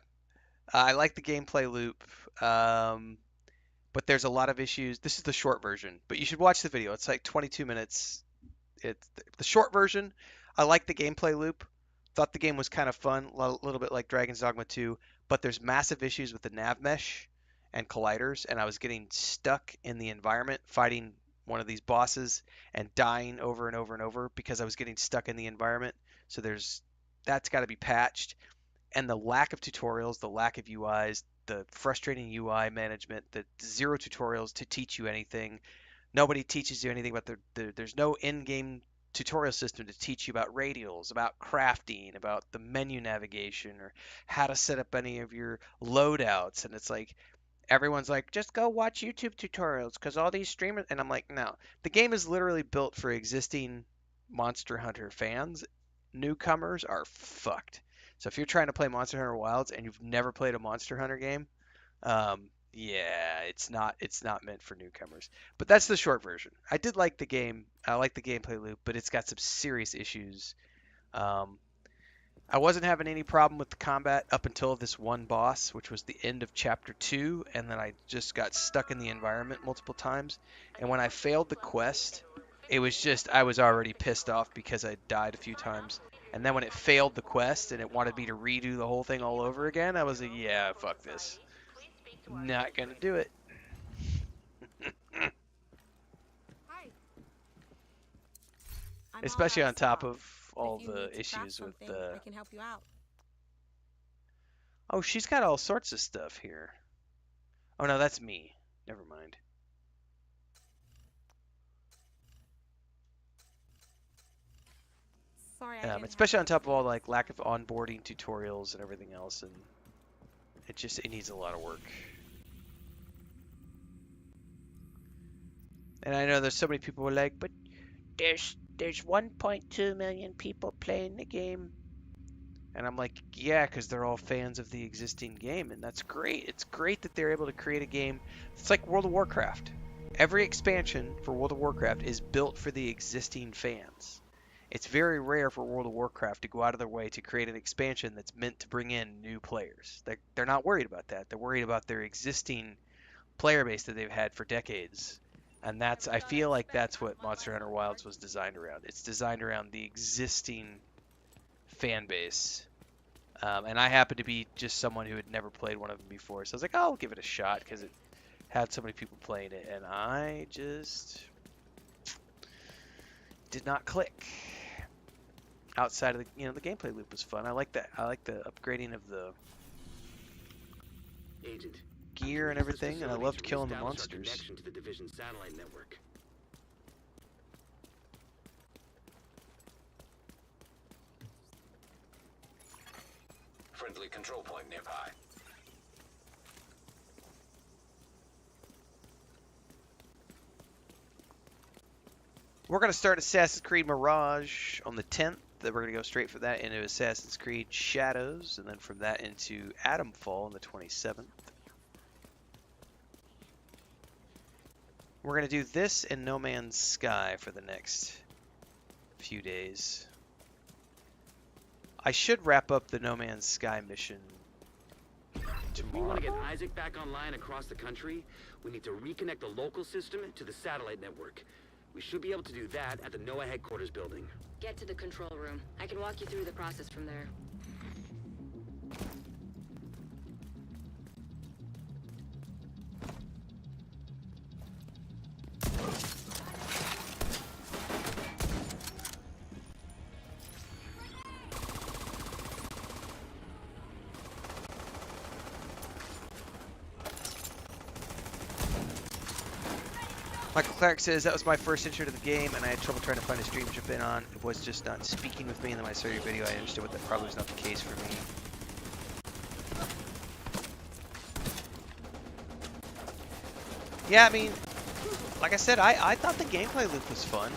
I like the gameplay loop, but there's a lot of issues. This is the short version, but you should watch the video. It's like 22 minutes. It's the short version. I like the gameplay loop. Thought the game was kind of fun, a little bit like Dragon's Dogma 2, but there's massive issues with the nav mesh and colliders, and I was getting stuck in the environment fighting one of these bosses and dying over and over and over because I was getting stuck in the environment. So that's got to be patched. And the lack of tutorials, the lack of UIs, the frustrating UI management, the zero tutorials to teach you anything. Nobody teaches you anything about there's no in-game tutorial system to teach you about radials, about crafting, about the menu navigation, or how to set up any of your loadouts. And it's like everyone's like, just go watch YouTube tutorials because all these streamers. And I'm like, no, the game is literally built for existing Monster Hunter fans. Newcomers are fucked. So if you're trying to play Monster Hunter Wilds and you've never played a Monster Hunter game, yeah, it's not meant for newcomers. But that's the short version. I did like the game. I like the gameplay loop, but it's got some serious issues. I wasn't having any problem with the combat up until this one boss, which was the end of chapter 2, and then I just got stuck in the environment multiple times. And when I failed the quest it was just, I was already pissed off because I died a few times. And then when it failed the quest and it wanted me to redo the whole thing all over again, I was like, yeah, fuck this. Not gonna do it. Especially on top of all the issues with the... I can help you out. Oh, she's got all sorts of stuff here. Oh no, that's me. Never mind. Sorry, Especially on top of all like lack of onboarding tutorials and everything else, and it needs a lot of work. And I know there's so many people who are like, but there's 1.2 million people playing the game. And I'm like, yeah, because they're all fans of the existing game, and that's great. It's great that they're able to create a game. It's like World of Warcraft. Every expansion for World of Warcraft is built for the existing fans. It's very rare for World of Warcraft to go out of their way to create an expansion that's meant to bring in new players. They're not worried about that. They're worried about their existing player base that they've had for decades. And I feel like that's what Monster Hunter Wilds was designed around. It's designed around the existing fan base. And I happen to be just someone who had never played one of them before. So I was like, oh, I'll give it a shot because it had so many people playing it. And I just did not click. Outside of the gameplay loop was fun. I like that. I like the upgrading of the Agent, gear and everything, and I loved killing the monsters. Connection to the Division satellite network. Friendly control point nearby. We're going to start Assassin's Creed Mirage on the 10th. Then we're going to go straight from that into Assassin's Creed Shadows, and then from that into Atomfall on the 27th. We're going to do this in No Man's Sky for the next few days. I should wrap up the No Man's Sky mission tomorrow. We want to get Isaac back online across the country. We need to reconnect the local system to the satellite network. We should be able to do that at the NOAA headquarters building. Get to the control room. I can walk you through the process from there. Michael Clark says, that was my first intro to the game, and I had trouble trying to find a stream to jump in on. It was just not speaking with me, and then when I saw your video, I understood that probably was not the case for me. Yeah, I mean, like I said, I thought the gameplay loop was fun.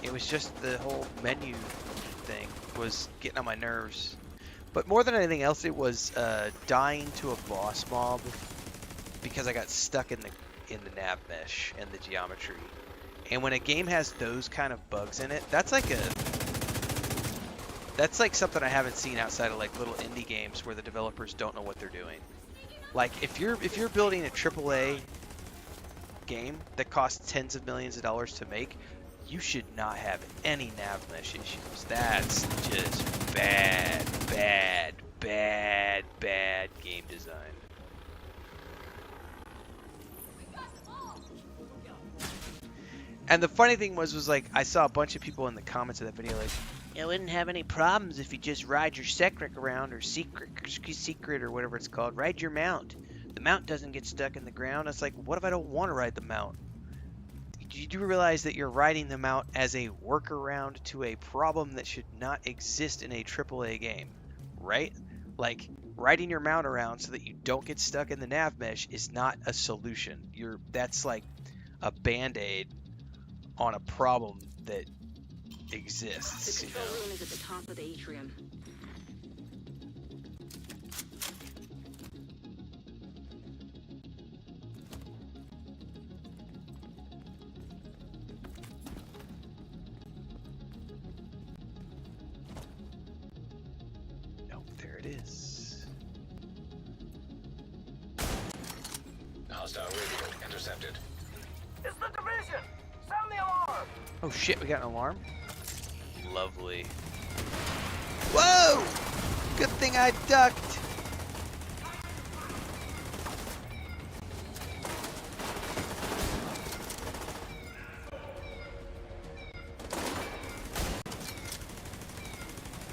It was just the whole menu thing was getting on my nerves. But more than anything else, it was dying to a boss mob because I got stuck in the nav mesh and the geometry. And when a game has those kind of bugs in it, that's like something I haven't seen outside of like little indie games where the developers don't know what they're doing. Like if you're building a AAA game that costs tens of millions of dollars to make, you should not have any nav mesh issues. That's just bad game design. And the funny thing was like, I saw a bunch of people in the comments of that video like, you wouldn't have any problems if you just ride your Secret around, or secret or whatever it's called. Ride your mount. The mount doesn't get stuck in the ground. It's like, what if I don't want to ride the mount? You do realize that you're riding the mount as a workaround to a problem that should not exist in a AAA game, right? Like, riding your mount around so that you don't get stuck in the nav mesh is not a solution. That's like a band-aid on a problem that exists. The control room is at the top of the atrium. Oh, there it is. Hostile radio intercepted. It's the division! Sound the alarm! Oh shit, we got an alarm? Lovely. Whoa! Good thing I ducked.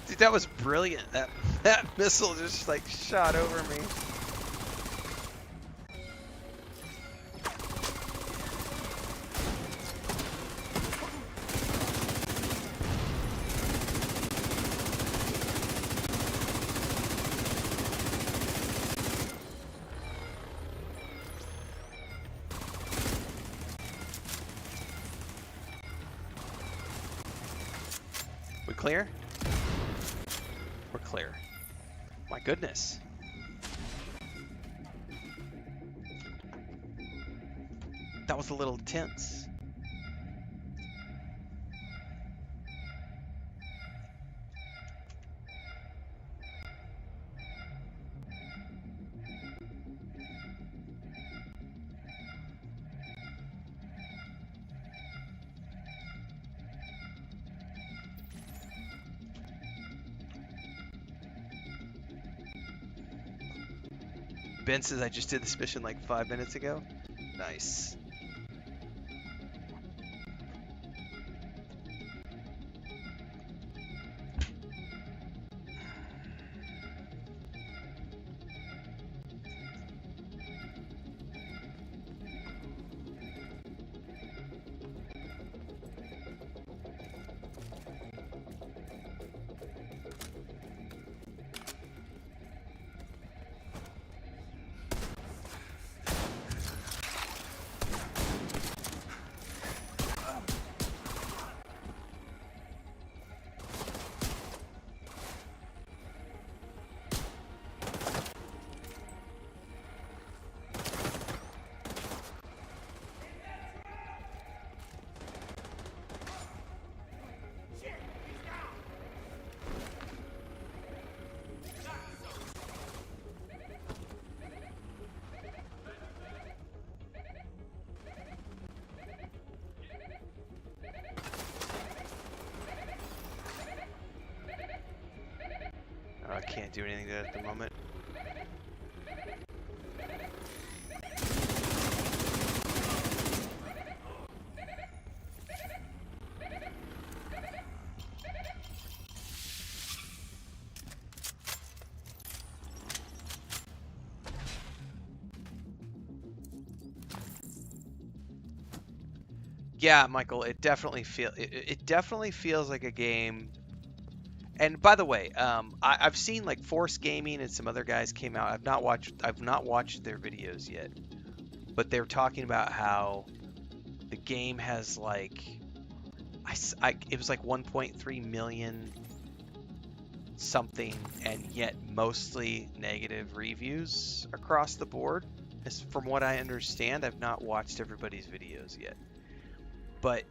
Dude, that was brilliant. That missile just like shot over me. We clear? We're clear. My goodness. That was a little tense. Ben says I just did this mission like 5 minutes ago. Nice. I can't do anything at the moment. Yeah, Michael, it definitely feels like a game. And by the way, I've seen like Force Gaming and some other guys came out. I've not watched their videos yet, but they're talking about how the game has like, it was like 1.3 million something, and yet mostly negative reviews across the board. As from what I understand, I've not watched everybody's videos yet, but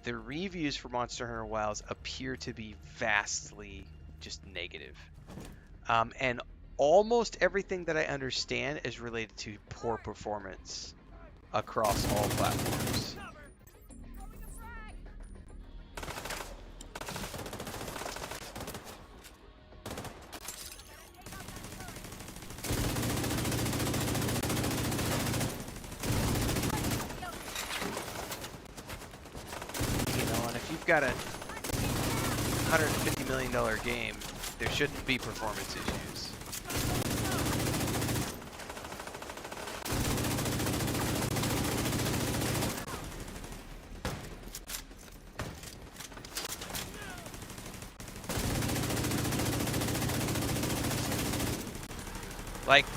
the reviews for Monster Hunter Wilds appear to be vastly just negative. And almost everything that I understand is related to poor performance across all platforms. Got a $150 million game, there shouldn't be performance issues. Like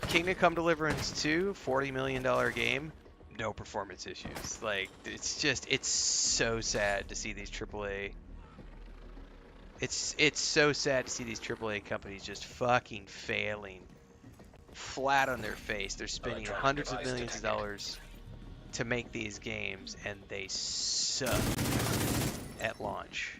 Kingdom Come Deliverance 2, $40 million game. No performance issues. Like, it's so sad to see these AAA. It's so sad to see these AAA companies just fucking failing flat on their face. They're spending hundreds of millions of dollars to make these games, and they suck at launch.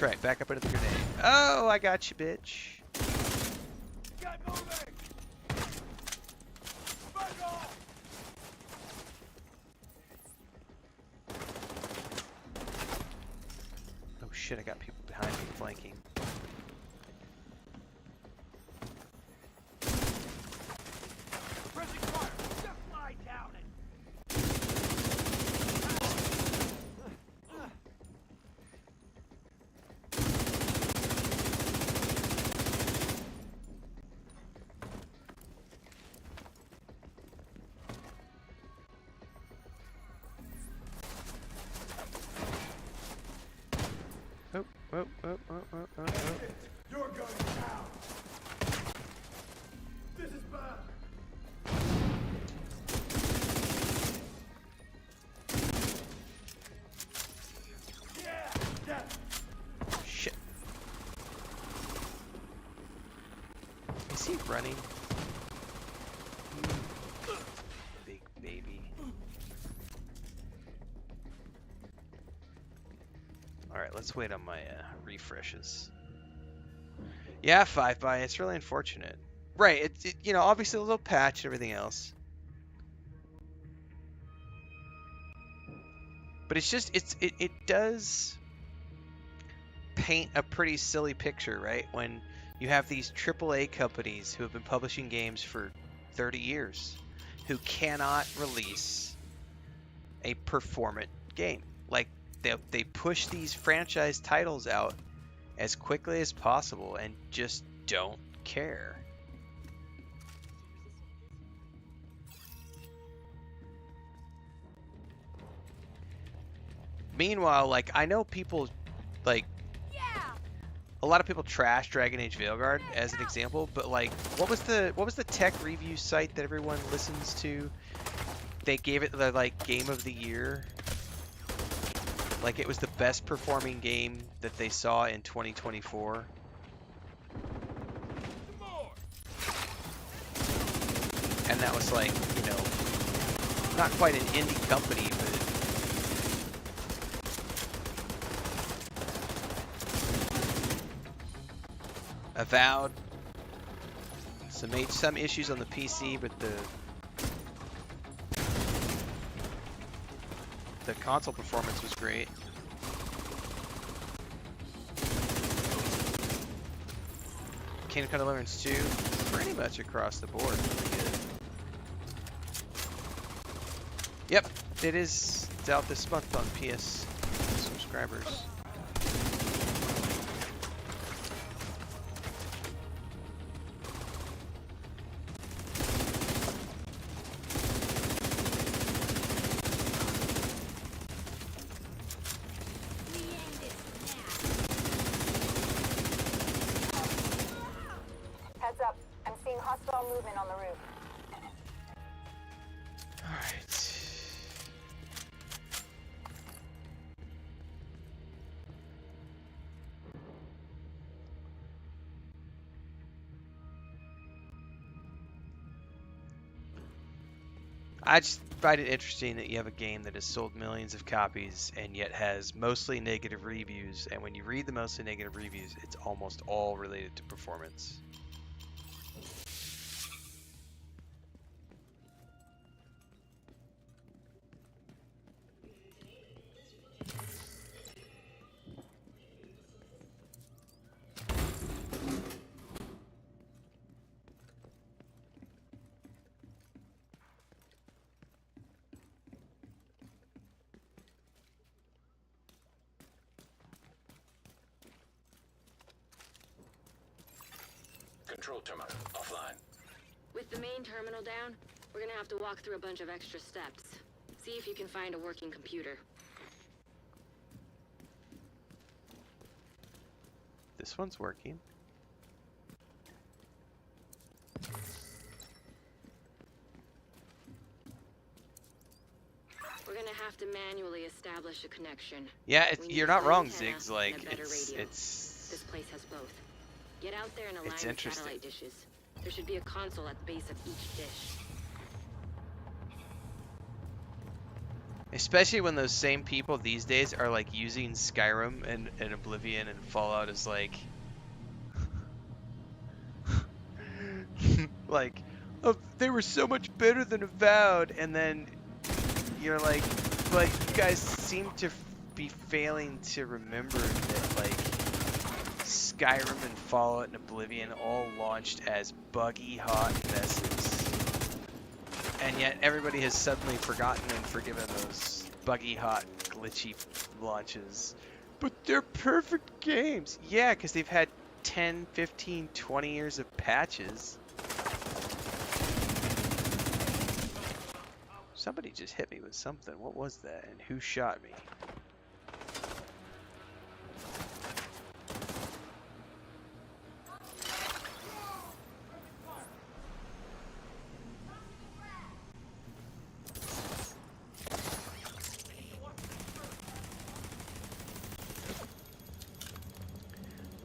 That's right. Back up into the grenade. Oh, I got you, bitch. Get moving! Back off! Oh shit, I got people behind me flanking. Pressing fire! Just lie down and... Oh, oh, oh, oh, oh, oh, oh. You're going down! This is bad! Yeah! Death! Shit. Is he running? Big baby. Alright, let's wait on my refreshes. Yeah, 5x. It's really unfortunate. Right, it you know, obviously a little patch and everything else. But it's just, it does paint a pretty silly picture, right? When you have these AAA companies who have been publishing games for 30 years who cannot release a performant game. Like, they push these franchise titles out as quickly as possible and just don't care. Meanwhile, like, I know people, like, a lot of people trash Dragon Age Veilguard as an example, but like, what was the tech review site that everyone listens to? They gave it the like game of the year. Like, it was the best performing game that they saw in 2024. And that was like, you know, not quite an indie company, but Avowed. Some issues on the PC, but the console performance was great. Kingdom Come Deliverance 2, pretty much across the board, really good. Yep, it is. It's out this month on PS subscribers. Heads up. I'm seeing hostile movement on the roof. Alright. I just find it interesting that you have a game that has sold millions of copies and yet has mostly negative reviews, and when you read the mostly negative reviews, it's almost all related to performance. Control terminal offline. With the main terminal down, we're gonna have to walk through a bunch of extra steps. See if you can find a working computer. This one's working. We're gonna have to manually establish a connection. Yeah, We need you're a not good wrong, antenna Ziggs. Like, and a better radio. it's This place has both. Get out there and align It's the interesting. satellite dishes. There should be a console at the base of each dish. Especially when those same people these days are like using Skyrim and Oblivion and Fallout as like like, oh, they were so much better than Avowed, and then you're like, but you guys seem to be failing to remember that like Skyrim and Fallout and Oblivion all launched as buggy hot messes. And yet everybody has suddenly forgotten and forgiven those buggy hot glitchy launches. But they're perfect games. Yeah, because they've had 10, 15, 20 years of patches. Somebody just hit me with something. What was that? And who shot me?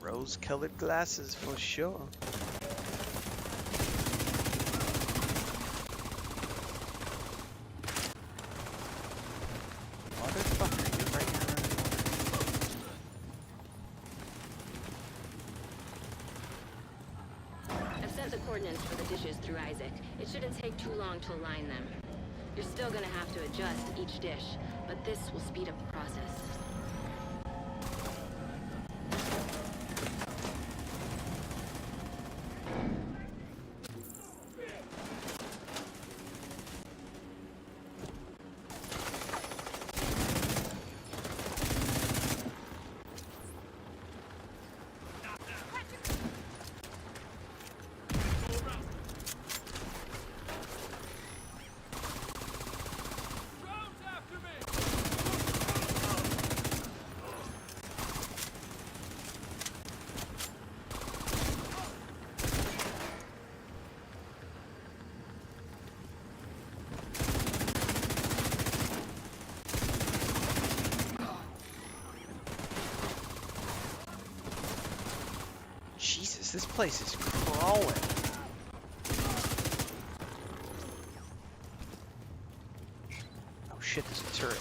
Rose-colored glasses for sure. Motherfucker, you're right here. I've sent the coordinates for the dishes through Isaac. It shouldn't take too long to align them. You're still gonna have to adjust each dish, but this will speed up the process. Jesus, this place is crawling. Oh shit, there's a turret.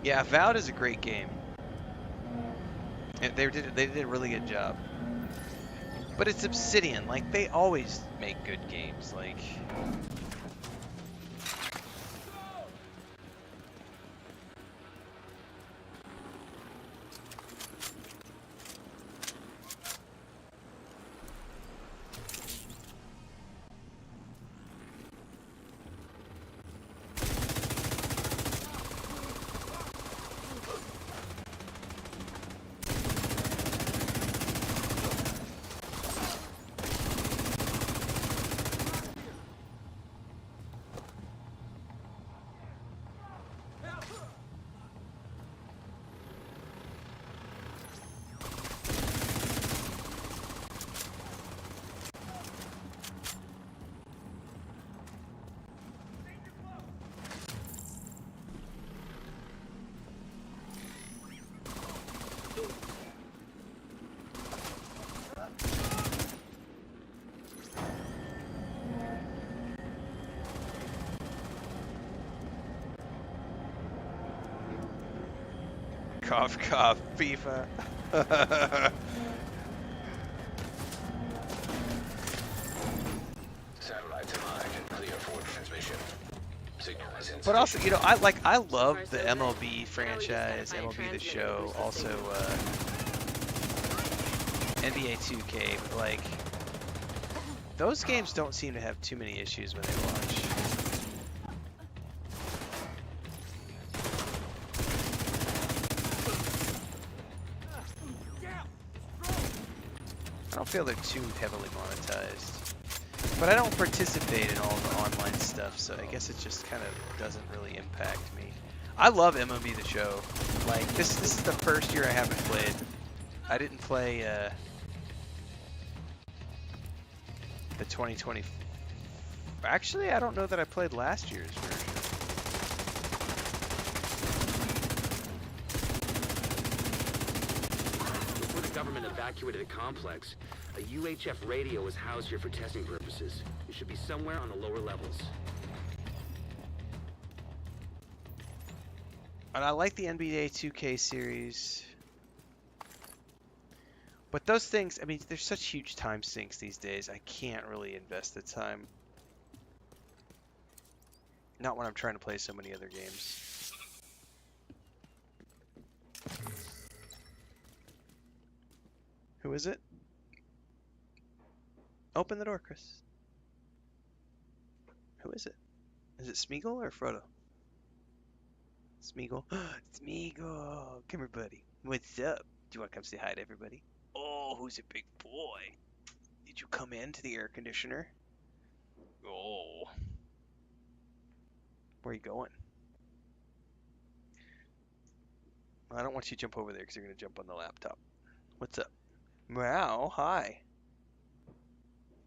Yeah, Avowed is a great game. And they did a really good job. But it's Obsidian, like they always make good games, like cough cough FIFA. Satellites aligned and clear for transmission. Signal is in. But also, you know, I love the MLB franchise, MLB the show, also NBA 2K, but like those games don't seem to have too many issues when they launch. I don't feel they're too heavily monetized. But I don't participate in all the online stuff, so I guess it just kind of doesn't really impact me. I love MLB The Show. Like, this is the first year I haven't played. I didn't play the 2020. Actually, I don't know that I played last year's version. Before the government evacuated the complex, a UHF radio was housed here for testing purposes. It should be somewhere on the lower levels. And I like the NBA 2K series. But those things, I mean, there's such huge time sinks these days. I can't really invest the time. Not when I'm trying to play so many other games. Who is it? Open the door, Chris. Who is it? Is it Smeagol or Frodo? Smeagol. Smeagol! Come here, buddy. What's up? Do you want to come say hi to everybody? Oh, who's a big boy? Did you come into the air conditioner? Oh. Where are you going? I don't want you to jump over there because you're going to jump on the laptop. What's up? Meow, hi.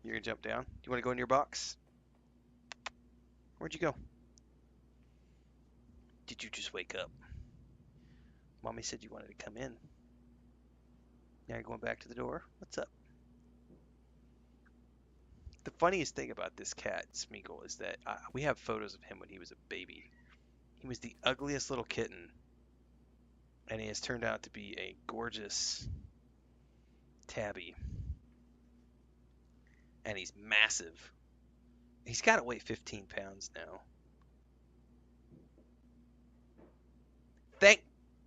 You're going to jump down? Do you want to go in your box? Where'd you go? Did you just wake up? Mommy said you wanted to come in. Now you're going back to the door? What's up? The funniest thing about this cat, Smeagol, is that we have photos of him when he was a baby. He was the ugliest little kitten, and he has turned out to be a gorgeous tabby. And he's massive. He's got to weigh 15 pounds now.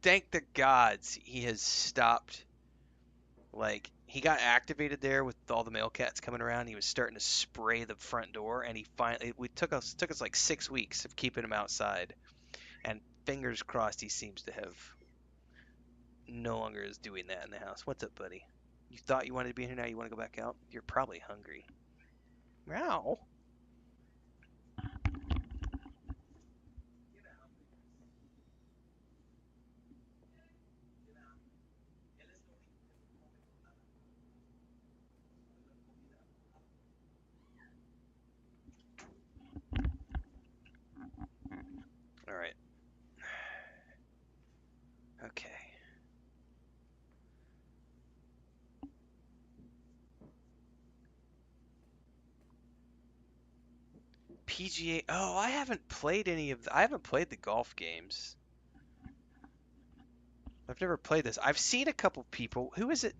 Thank the gods he has stopped. Like, he got activated there with all the male cats coming around. He was starting to spray the front door, and he finally, it took us like 6 weeks of keeping him outside. And fingers crossed, he seems to have no longer is doing that in the house. What's up, buddy? You thought you wanted to be in here, now you want to go back out? You're probably hungry. Meow. All right. Okay. PGA. Oh, I haven't played any of I haven't played the golf games. I've never played this. I've seen a couple people. Who is it?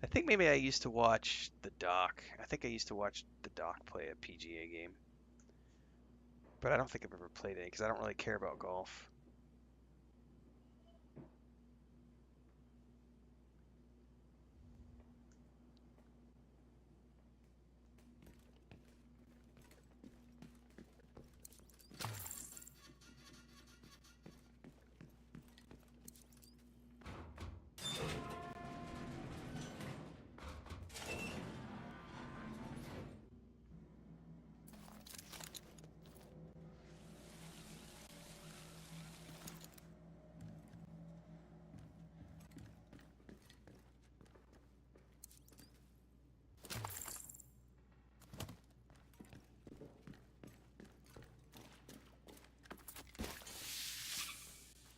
I think maybe I used to watch the Doc. I think I used to watch the Doc play a PGA game. But I don't think I've ever played any because I don't really care about golf.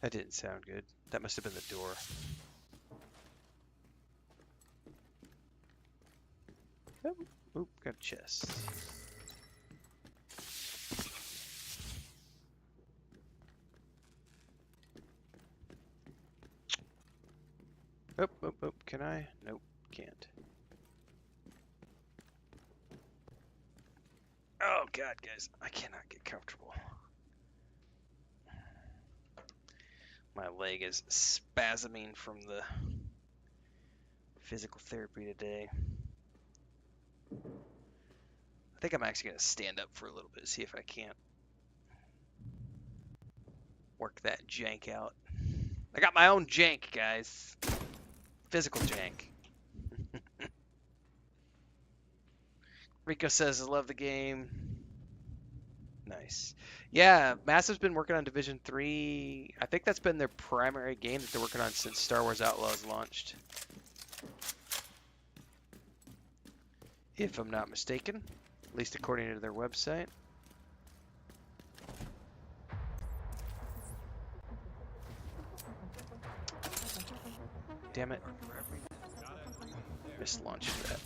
That didn't sound good. That must have been the door. Oh, oop, got a chest. Oh, can I? Nope, can't. Oh god, guys, I cannot get comfortable. My leg is spasming from the physical therapy today. I think I'm actually going to stand up for a little bit, see if I can't work that jank out. I got my own jank, guys. Physical jank. Rico says, I love the game. Nice. Yeah, Massive's been working on Division 3. I think that's been their primary game that they're working on since Star Wars Outlaws launched. If I'm not mistaken, at least according to their website. Damn it. Mislaunched that.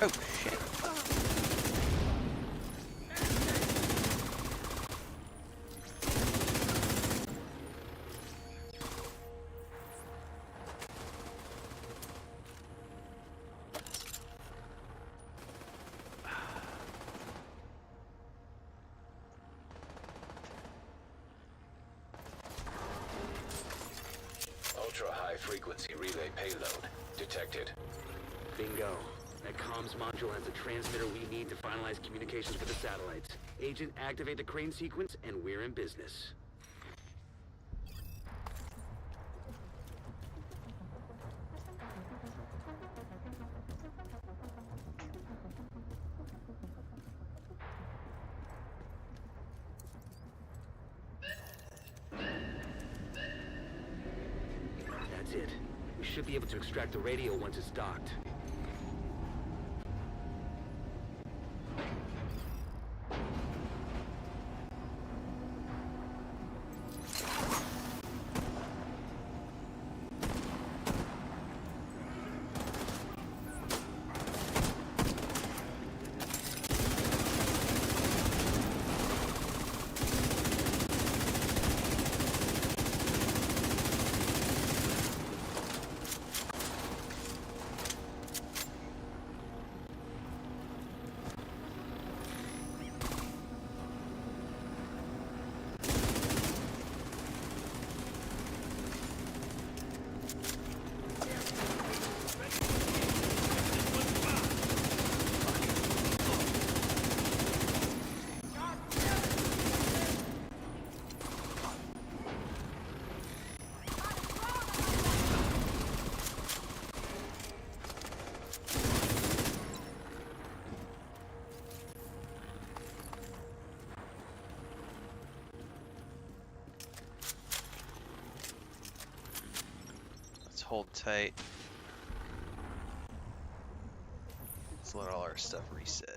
Oh, shit. Ultra-high frequency relay payload detected. Bingo. That comms module has the transmitter we need to finalize communications with the satellites. Agent, activate the crane sequence, and we're in business. That's it. We should be able to extract the radio once it's docked. Hold tight. Let's let all our stuff reset.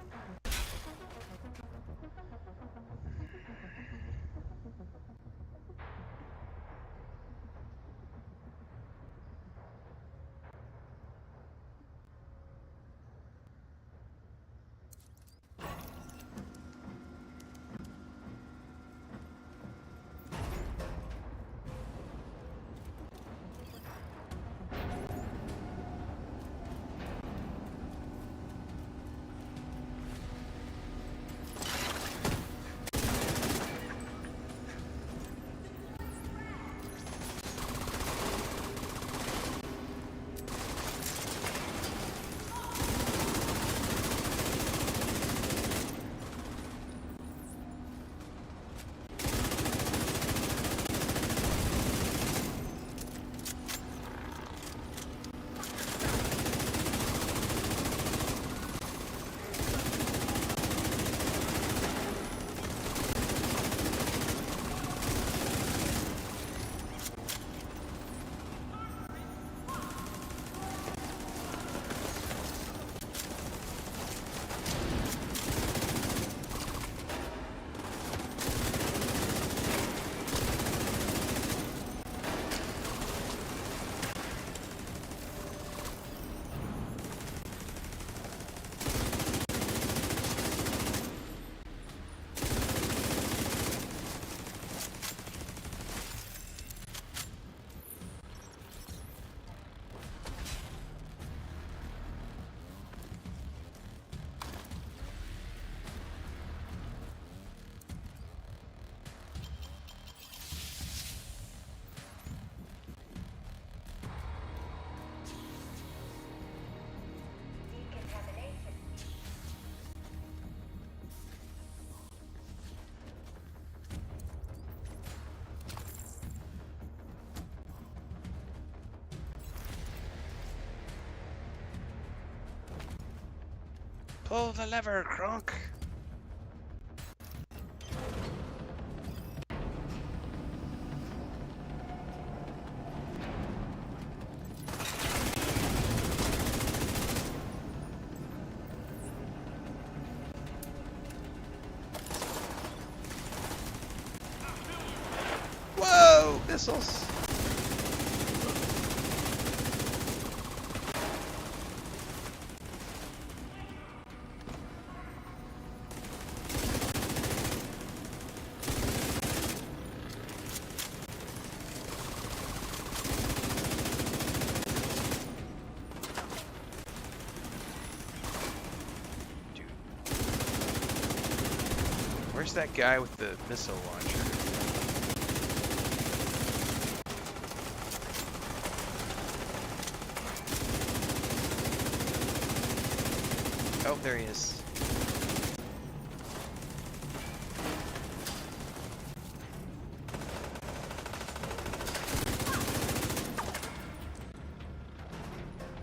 Pull the lever, Kronk. Whoa! Missiles! Where's that guy with the missile launcher? Oh, there he is.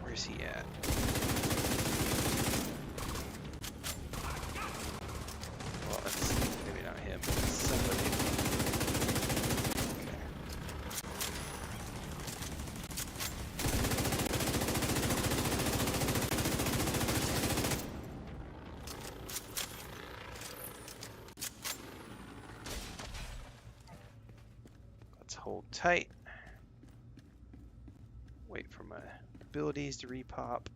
Where's he at? Well, that's maybe not him, but it's somebody. Okay. Let's hold tight. Wait for my abilities to repop.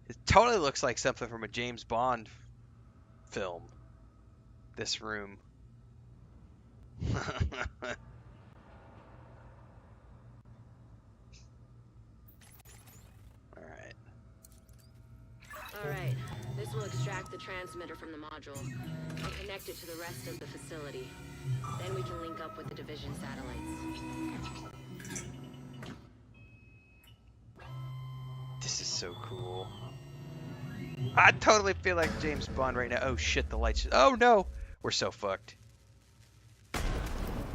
It totally looks like something from a James Bond film. This room. Alright. Alright, this will extract the transmitter from the module and connect it to the rest of the facility. Then we can link up with the division satellites. This is so cool. I totally feel like James Bond right now. Oh shit, the lights. Oh no! We're so fucked.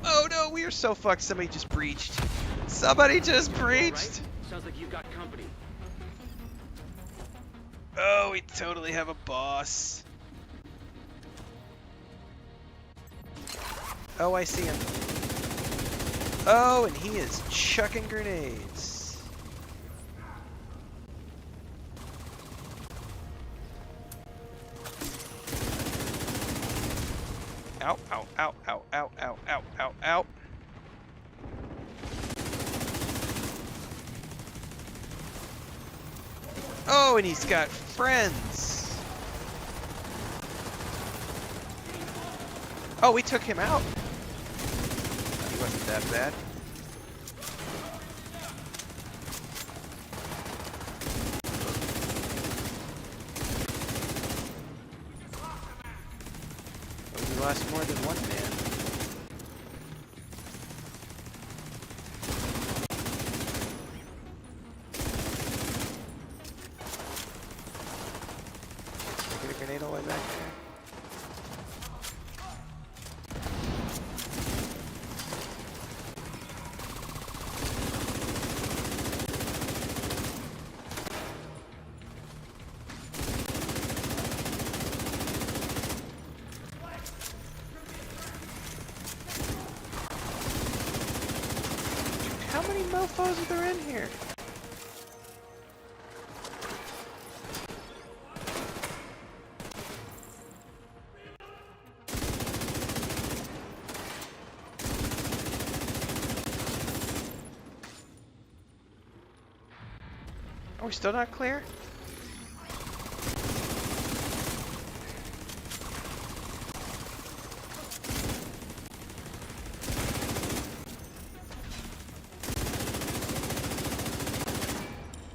Oh no, we are so fucked. Somebody just breached. Somebody just breached! Right? Sounds like you've got company. Oh, we totally have a boss. Oh, I see him. Oh, and he is chucking grenades. Ow, ow, ow, ow, ow, ow, ow, ow, ow. Oh, and he's got friends. Oh, we took him out. He wasn't that bad. Oh, we lost more than one man. Get a grenade all the way back there. How many mofos are there in here? Are we still not clear?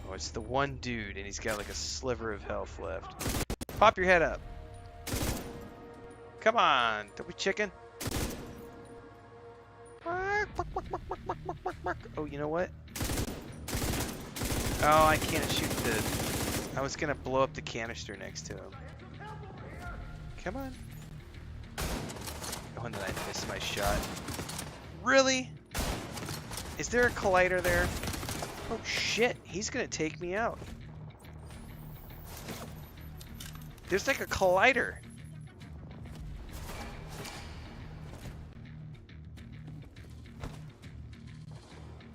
Oh, it's the one dude, and he's got like a sliver of health left. Pop your head up. Come on, don't be chicken. Oh, you know what? Oh, I can't shoot the... I was gonna blow up the canister next to him. Come on. Oh, and then I missed my shot. Really? Is there a collider there? Oh shit, He's gonna take me out. There's like a collider.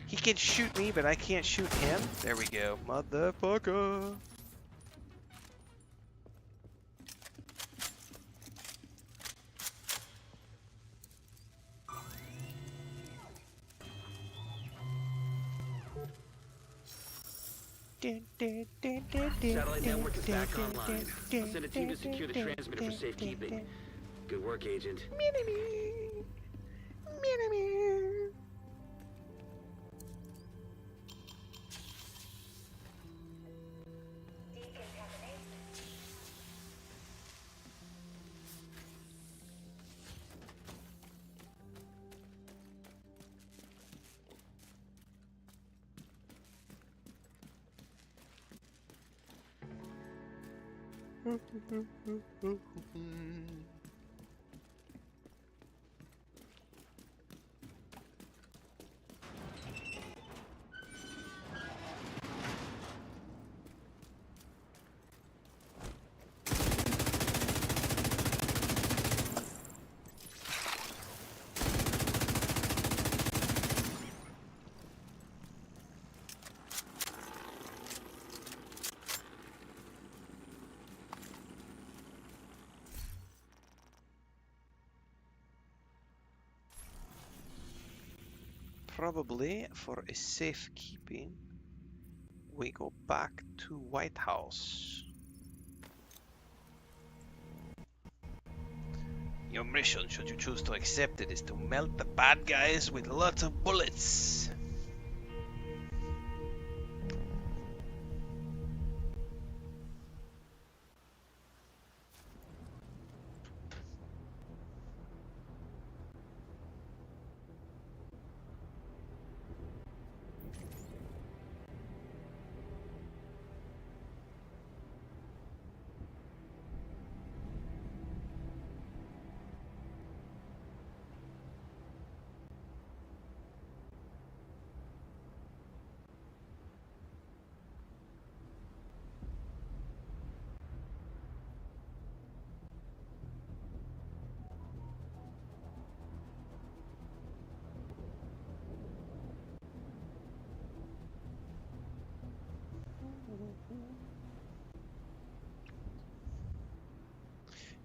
He can shoot me, but I can't shoot him. There we go. Motherfucker. Satellite network is back online. I'll send a team to secure the transmitter for safekeeping. Good work, Agent. Probably for a safekeeping, we go back to White House. Your mission, should you choose to accept it, is to melt the bad guys with lots of bullets.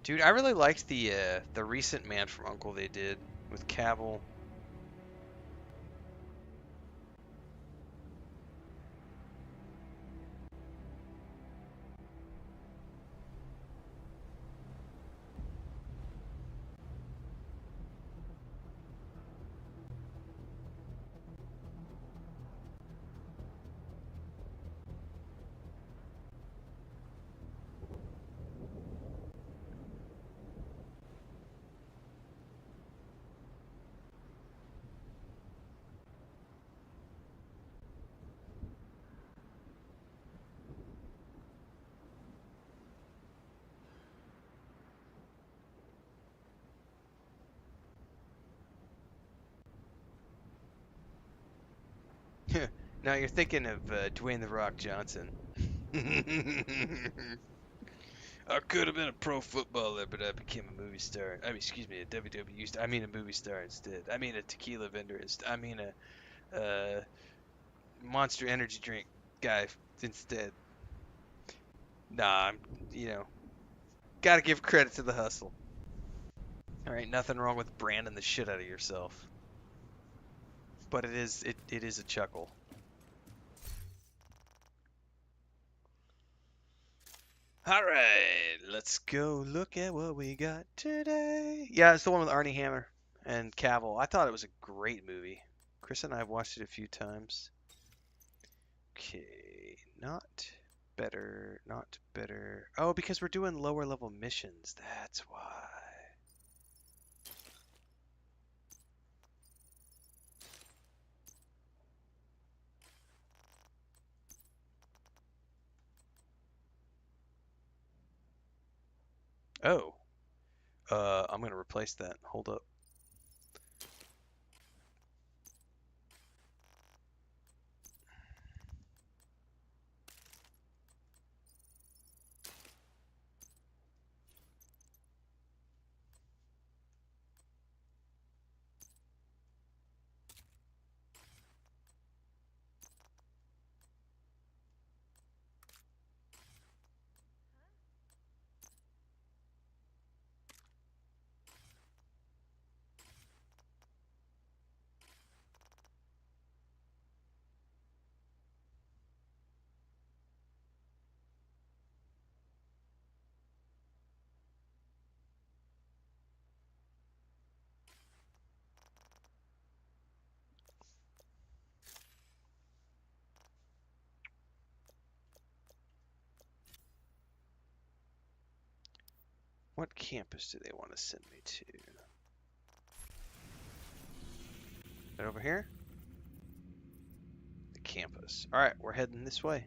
Dude, I really liked the recent Man from U.N.C.L.E. they did with Cavill. Now you're thinking of Dwayne "The Rock" Johnson. I could have been a pro footballer, but I became a movie star. I mean, excuse me, a WWE star. I mean, a movie star instead. I mean, a tequila vendor instead. I mean, a Monster Energy drink guy instead. Nah, gotta give credit to the hustle. All right, nothing wrong with branding the shit out of yourself, but it is a chuckle. All right, let's go look at what we got today. Yeah, it's the one with Arnie Hammer and Cavill. I thought it was a great movie. Chris and I have watched it a few times. Okay, not better, not better. Oh, because we're doing lower level missions. That's why. Oh, I'm gonna replace that. Hold up. What campus do they want to send me to? Right over here? The campus. Alright, we're heading this way.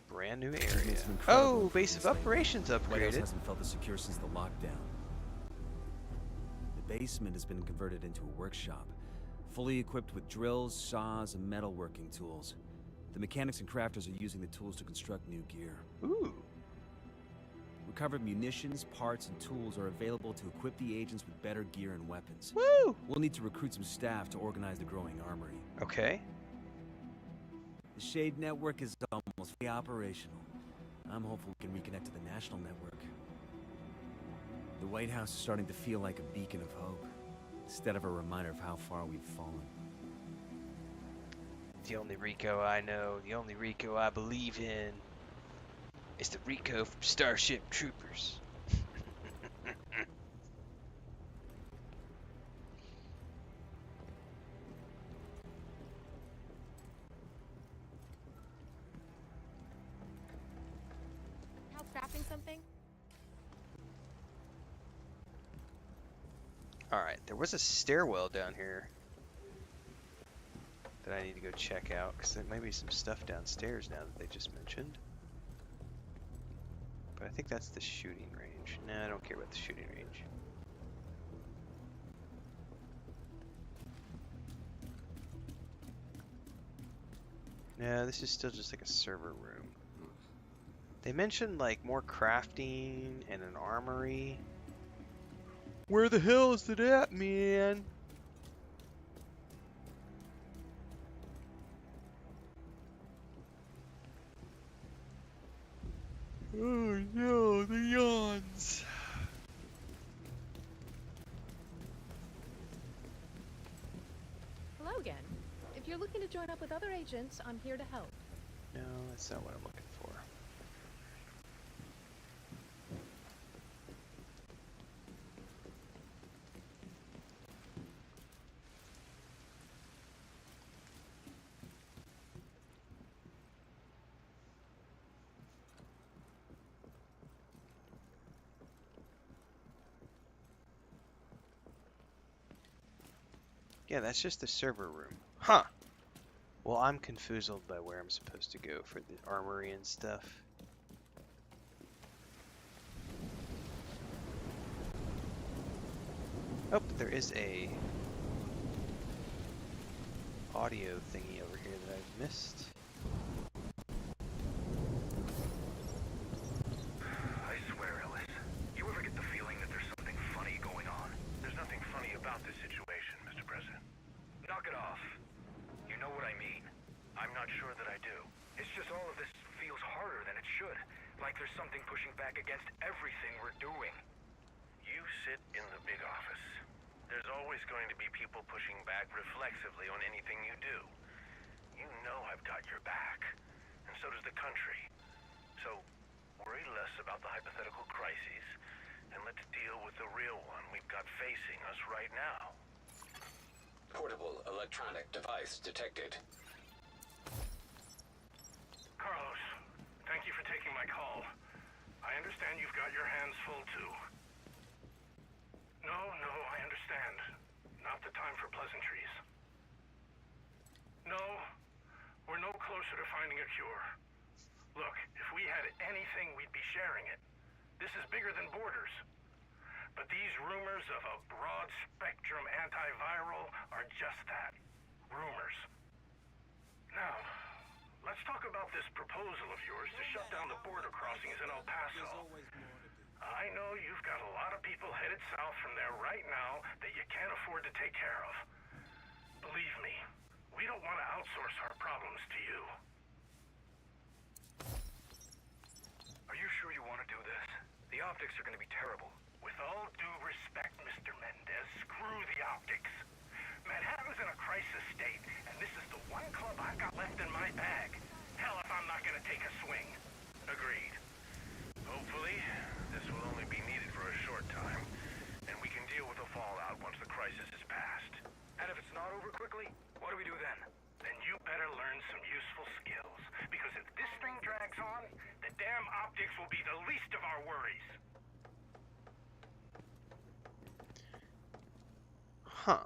Brand new area. Oh, base of operations The White House upgraded. hasn't felt as secure since the lockdown. The basement has been converted into a workshop, fully equipped with drills, saws, and metalworking tools. The mechanics and crafters are using the tools to construct new gear. Ooh. Recovered munitions, parts, and tools are available to equip the agents with better gear and weapons. Woo! We'll need to recruit some staff to organize the growing armory. Okay. The Shade network is almost fully operational. I'm hopeful we can reconnect to the national network. The White House is starting to feel like a beacon of hope, instead of a reminder of how far we've fallen. The only Rico I know, the only Rico I believe in, is the Rico from Starship Troopers. Help crafting something? Alright, there was a stairwell down here that I need to go check out, because there might be some stuff downstairs now that they just mentioned. But I think that's the shooting range. No, I don't care about the shooting range. No, this is still just like a server room. They mentioned like more crafting and an armory. Where the hell is it at, man? Oh no, the yawns. Hello again. If you're looking to join up with other agents, I'm here to help. No, that's not what I'm looking for. Yeah, that's just the server room. Huh. Well, I'm confoozled by where I'm supposed to go for the armory and stuff. Oh, there is a audio thingy over here that I've missed. I swear, Ellis, you ever get the feeling that there's something funny going on? There's nothing funny about this situation, Mr. President. Knock it off. You know what I mean. I'm not sure that I do. It's just all of this feels harder than it should. Like there's something pushing back against everything we're doing. You sit in the big office. There's always going to be people pushing back reflexively on anything you do. You know I've got your back. And so does the country. So, worry less about the hypothetical crises, and let's deal with the real one we've got facing us right now. Portable electronic device detected. Carlos, thank you for taking my call. I understand you've got your hands full too. No, I understand. Not the time for pleasantries. No, we're no closer to finding a cure. Look, if we had anything, we'd be sharing it. This is bigger than borders. But these rumors of a broad-spectrum antiviral are just that. Rumors. Now, let's talk about this proposal of yours to shut down the border crossings in El Paso. I know you've got a lot of people headed south from there right now that you can't afford to take care of. Believe me, we don't want to outsource our problems to you. Are you sure you want to do this? The optics are going to be terrible. With all due respect, Mr. Mendez, screw the optics. Manhattan's in a crisis state, and this is the one club I've got left in my bag. Hell if I'm not going to take a swing. Agreed. Hopefully, this will only be needed for a short time, and we can deal with the fallout once the crisis is past. And if it's not over quickly, what do we do then? Then you better learn some useful skills, because if this thing drags on, the least of our worries. Huh.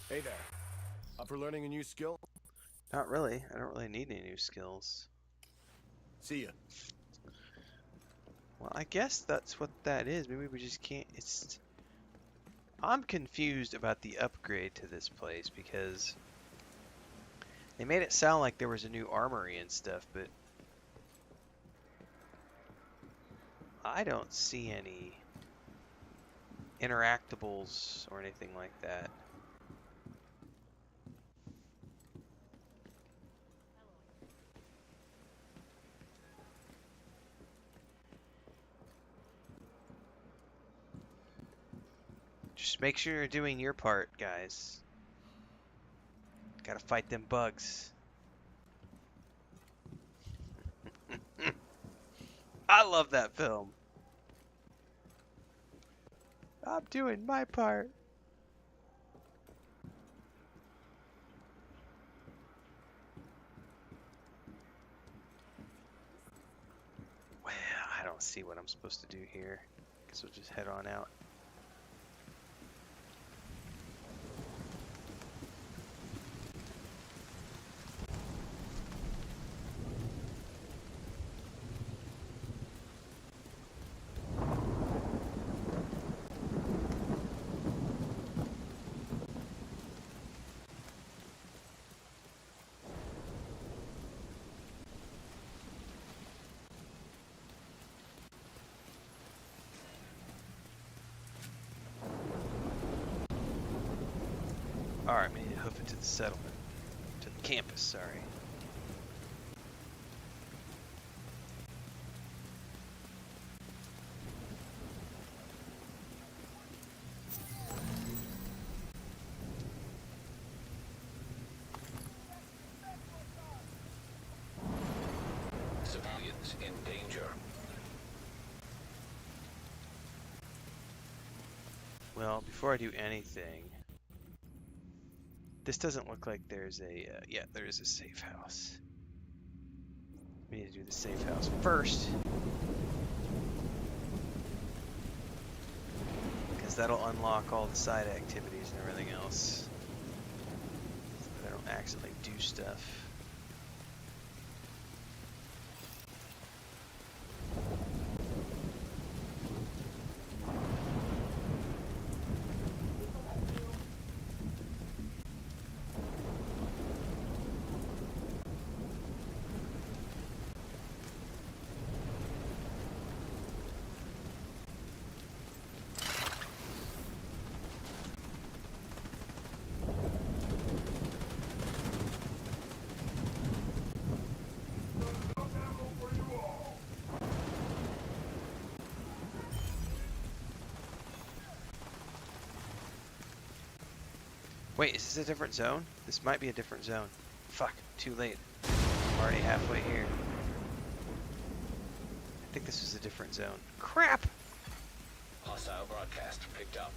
Hey there. Up for learning a new skill? Not really. I don't really need any new skills. See ya. Well, I guess that's what that is. Maybe we just can't... It's... I'm confused about the upgrade to this place because they made it sound like there was a new armory and stuff, but I don't see any interactables or anything like that. Just make sure you're doing your part, guys. Gotta fight them bugs. I love that film. I'm doing my part. Well, I don't see what I'm supposed to do here. Guess we'll just head on out. Alright, we need to hoof it to the settlement. To the campus, sorry. Civilians in danger. Well, before I do anything, this doesn't look like there's a, yeah, there is a safe house. We need to do the safe house first. Because that'll unlock all the side activities and everything else. So that I don't accidentally do stuff. Wait, is this a different zone? This might be a different zone. Fuck, too late. I'm already halfway here. I think this was a different zone. Crap! Hostile broadcast picked up.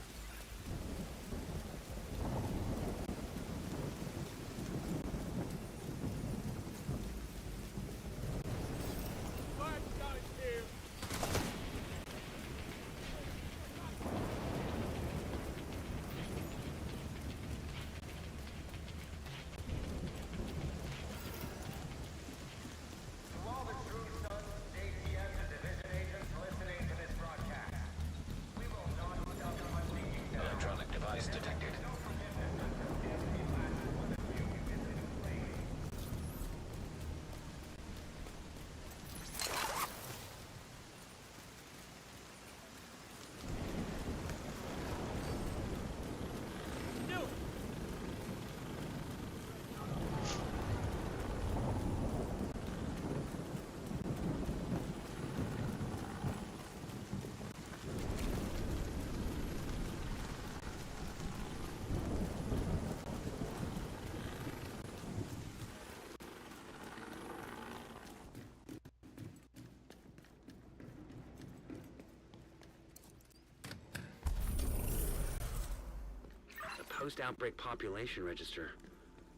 post-outbreak population register.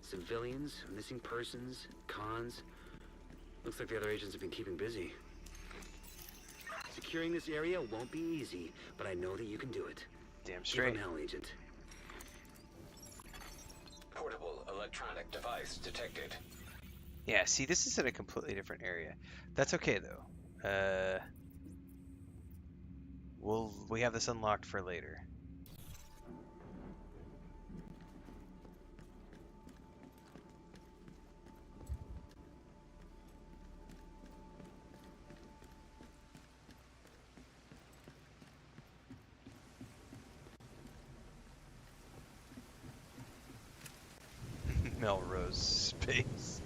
Civilians, missing persons, cons. Looks like the other agents have been keeping busy. Securing this area won't be easy, but I know that you can do it. Damn straight. Give 'em hell, Agent. Portable electronic device detected. Yeah, see, this is in a completely different area. That's okay though. We have this unlocked for later. Melrose space.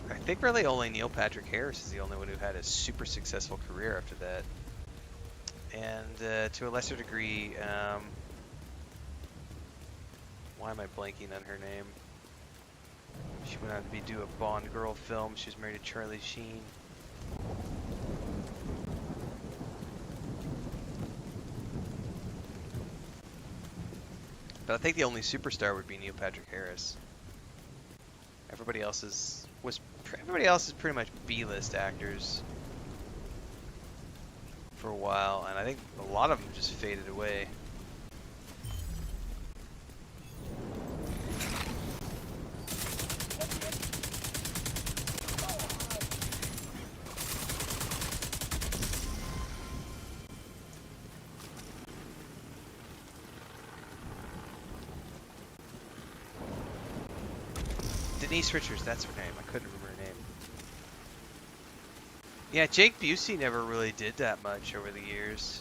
I think really only Neil Patrick Harris is the only one who had a super successful career after that. And to a lesser degree, why am I blanking on her name? She went on to do a Bond girl film. She was married to Charlie Sheen. But I think the only superstar would be Neil Patrick Harris. Everybody else is pretty much B-list actors for a while, and I think a lot of them just faded away. Denise Richards, that's her name. I couldn't remember her name. Yeah, Jake Busey never really did that much over the years.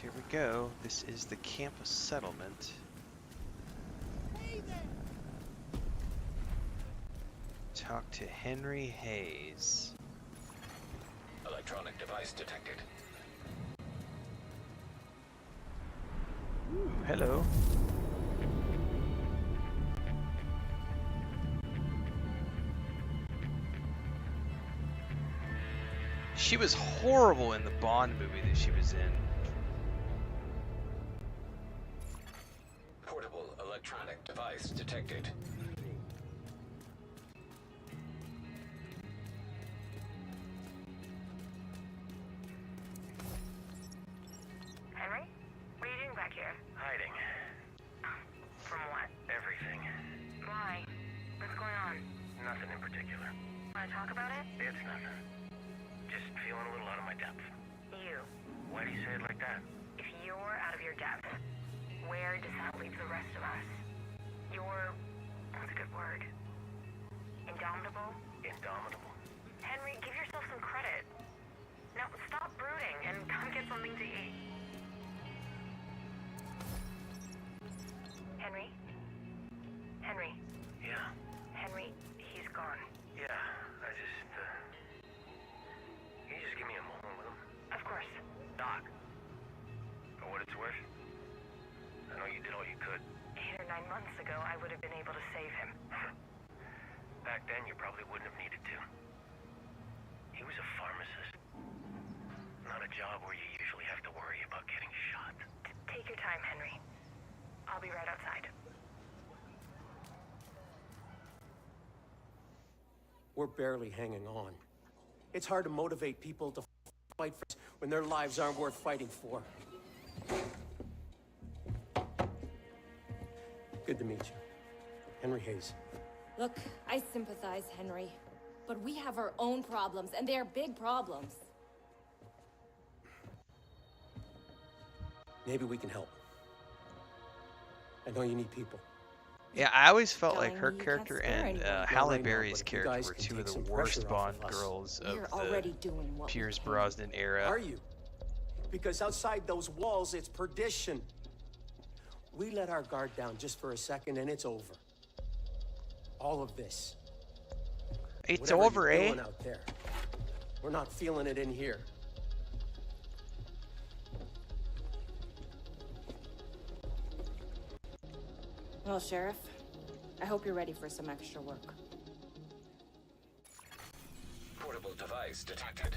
Here we go. This is the campus settlement. Talk to Henry Hayes. Electronic device detected. Ooh, hello. She was horrible in the Bond movie that she was in. Electronic device detected. Henry? What are you doing back here? Hiding. From what? Everything. Why? What's going on? Nothing in particular. Want to talk about it? It's nothing. Just feeling a little out of my depth. You. Why do you say it like that? If you're out of your depth, where does that leave the rest of us? You're... what's a good word? Indomitable? Indomitable. Henry, give yourself some credit. Now, stop brooding and come get something to eat. Henry? Henry? Yeah. Henry, he's gone. Yeah, can you just give me a moment with him? Of course. Doc. For what it's worth, I know you did all you could. 8 or 9 months ago, I would have been able to save him. Back then, you probably wouldn't have needed to. He was a pharmacist. Not a job where you usually have to worry about getting shot. Take your time, Henry. I'll be right outside. We're barely hanging on. It's hard to motivate people to fight for when their lives aren't worth fighting for. Good to meet you. Henry Hayes. Look, I sympathize, Henry. But we have our own problems, and they are big problems. Maybe we can help. I know you need people. Yeah, I always felt like Telling her me you character can't spare and anyone. Halle Well, I know, Berry's but if you character guys were can two of take the some worst pressure Bond off of us. girls of We're the already doing what Pierce we can. Brosnan era. Are you? because outside those walls, it's perdition. We let our guard down just for a second, and it's over. All of this. It's Whatever over, you're eh? doing out there, we're not feeling it in here. Well, Sheriff, I hope you're ready for some extra work. Portable device detected.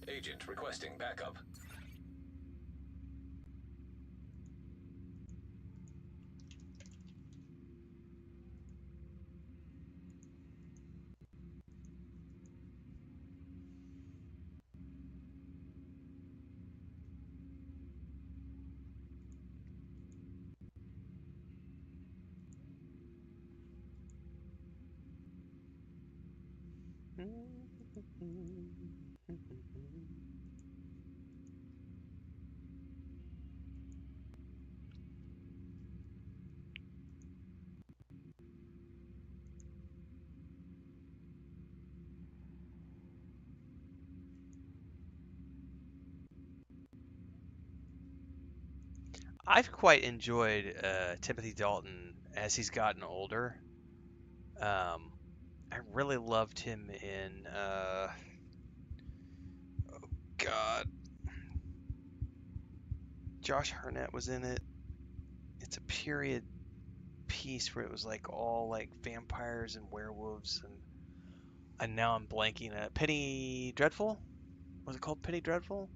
Agent requesting backup. I've quite enjoyed Timothy Dalton as he's gotten older. I really loved him in God. Josh Hartnett was in it. It's a period piece where it was like all like vampires and werewolves and now I'm blanking. Penny Dreadful? Was it called Penny Dreadful?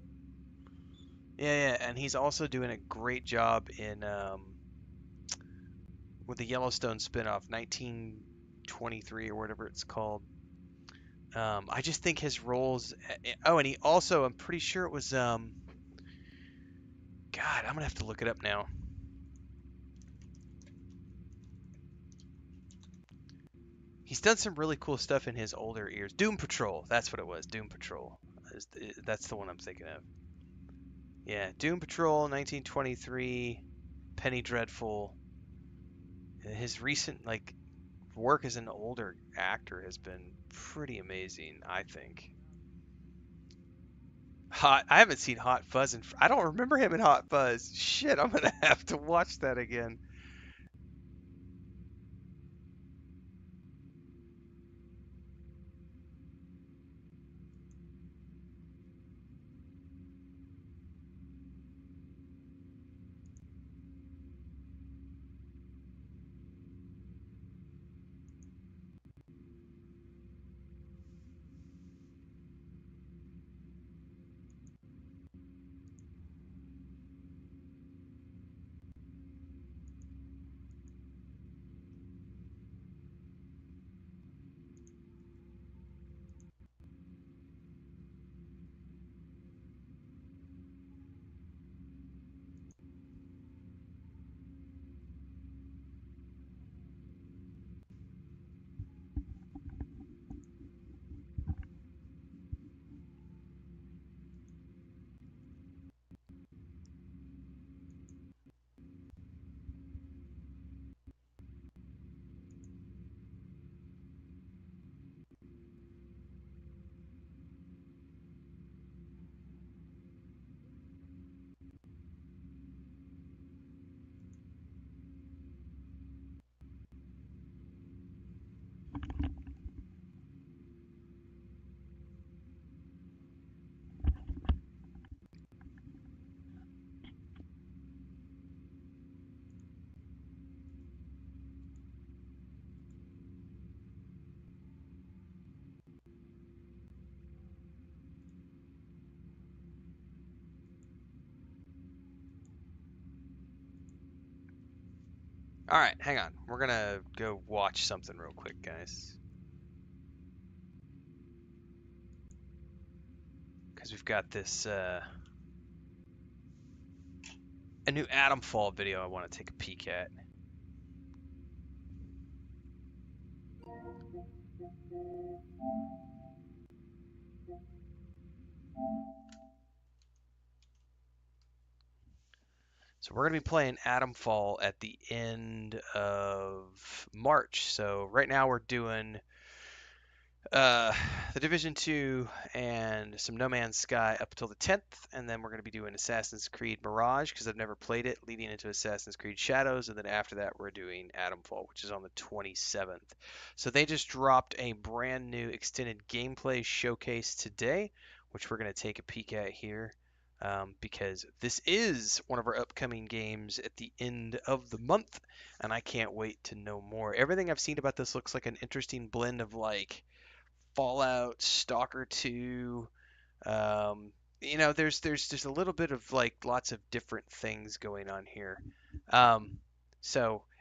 Yeah, and he's also doing a great job in with the Yellowstone spinoff, 1923 or whatever it's called. I just think his roles. Oh, and he also, I'm pretty sure it was. God, I'm gonna have to look it up now. He's done some really cool stuff in his older years. Doom Patrol, that's what it was. Doom Patrol. That's the one I'm thinking of. Yeah, Doom Patrol, 1923, Penny Dreadful. His recent like work as an older actor has been pretty amazing, I think. Hot. I haven't seen Hot Fuzz and I don't remember him in Hot Fuzz. Shit, I'm gonna have to watch that again. All right, hang on. We're gonna go watch something real quick, guys. Because we've got this a new Atom Fall video I want to take a peek at. So we're gonna be playing Atom Fall at the end of March. So right now we're doing The Division 2 and some No Man's Sky up until the 10th, and then we're going to be doing Assassin's Creed Mirage because I've never played it, leading into Assassin's Creed Shadows, and then after that we're doing Atomfall, which is on the 27th. So they just dropped a brand new extended gameplay showcase today, which we're going to take a peek at here. Because this is one of our upcoming games at the end of the month, and I can't wait to know more. Everything I've seen about this looks like an interesting blend of like Fallout, Stalker 2. There's just a little bit of like lots of different things going on here. And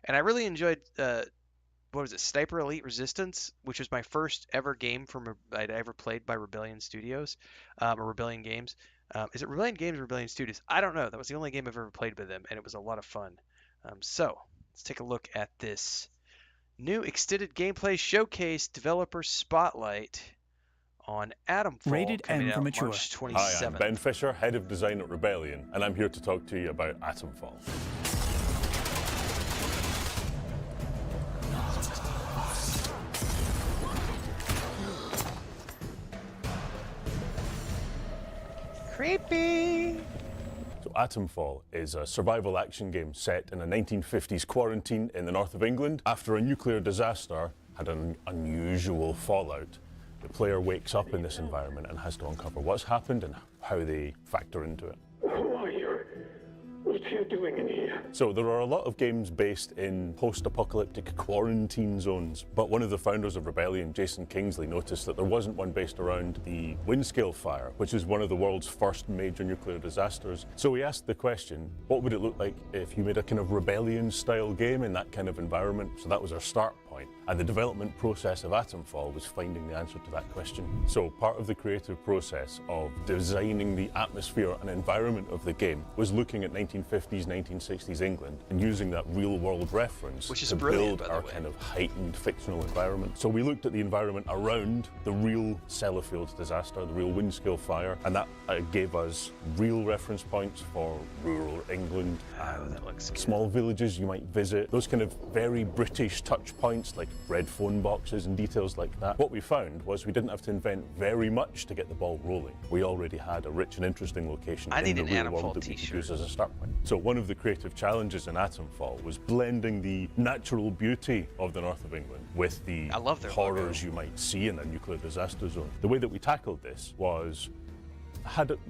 I really enjoyed what was it, Sniper Elite Resistance, which was my first ever game I'd ever played by Rebellion Studios, or Rebellion Games. Is it Rebellion Games or Rebellion Studios? I don't know. That was the only game I've ever played with them, and it was a lot of fun. So let's take a look at this new extended gameplay showcase developer spotlight on Atomfall. Rated M for mature. March 27th. Hi, I'm Ben Fisher, head of design at Rebellion, and I'm here to talk to you about Atomfall. Creepy. So Atomfall is a survival action game set in a 1950s quarantine in the north of England after a nuclear disaster had an unusual fallout. The player wakes up in this environment and has to uncover what's happened and how they factor into it. Who are you? What are you doing in here? So there are a lot of games based in post-apocalyptic quarantine zones, but one of the founders of Rebellion, Jason Kingsley, noticed that there wasn't one based around the Windscale fire, which is one of the world's first major nuclear disasters. So he asked the question, what would it look like if you made a kind of Rebellion-style game in that kind of environment? So that was our start point. And the development process of Atomfall was finding the answer to that question. So part of the creative process of designing the atmosphere and environment of the game was looking at 1950s, 1960s England and using that real-world reference to build our kind of heightened fictional environment. So we looked at the environment around the real Sellafield disaster, the real Windscale fire, and that gave us real reference points for rural England and small villages you might visit, those kind of very British touch points like red phone boxes and details like that. What we found was we didn't have to invent very much to get the ball rolling. We already had a rich and interesting location in the real world that we could use as a start point. So one of the creative challenges in Atomfall was blending the natural beauty of the north of England with the horrors you might see in a nuclear disaster zone. The way that we tackled this was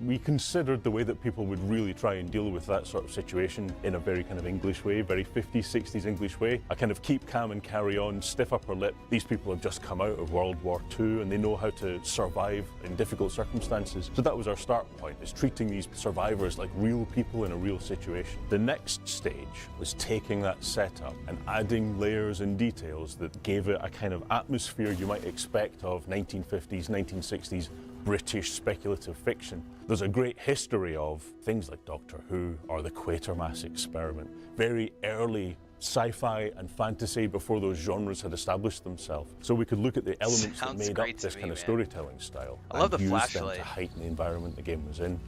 we considered the way that people would really try and deal with that sort of situation in a very kind of English way, very 50s, 60s English way. A kind of keep calm and carry on, stiff upper lip. These people have just come out of World War II and they know how to survive in difficult circumstances. So that was our start point, is treating these survivors like real people in a real situation. The next stage was taking that setup and adding layers and details that gave it a kind of atmosphere you might expect of 1950s, 1960s British speculative fiction. There's a great history of things like Doctor Who or the Quatermass Experiment, very early sci-fi and fantasy before those genres had established themselves. So we could look at the elements that made up this kind of storytelling style and use them to heighten the environment the game was in.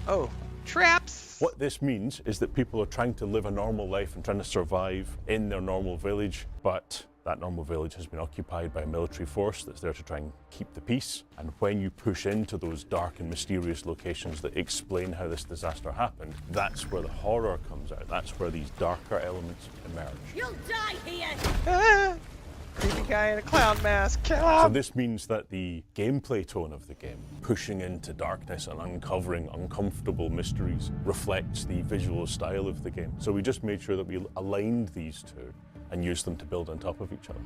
Oh, traps! What this means is that people are trying to live a normal life and trying to survive in their normal village, but that normal village has been occupied by a military force that's there to try and keep the peace. And when you push into those dark and mysterious locations that explain how this disaster happened, that's where the horror comes out. That's where these darker elements emerge. You'll die here! Ah, creepy guy in a clown mask, kill him! So this means that the gameplay tone of the game, pushing into darkness and uncovering uncomfortable mysteries, reflects the visual style of the game. So we just made sure that we aligned these two and use them to build on top of each other.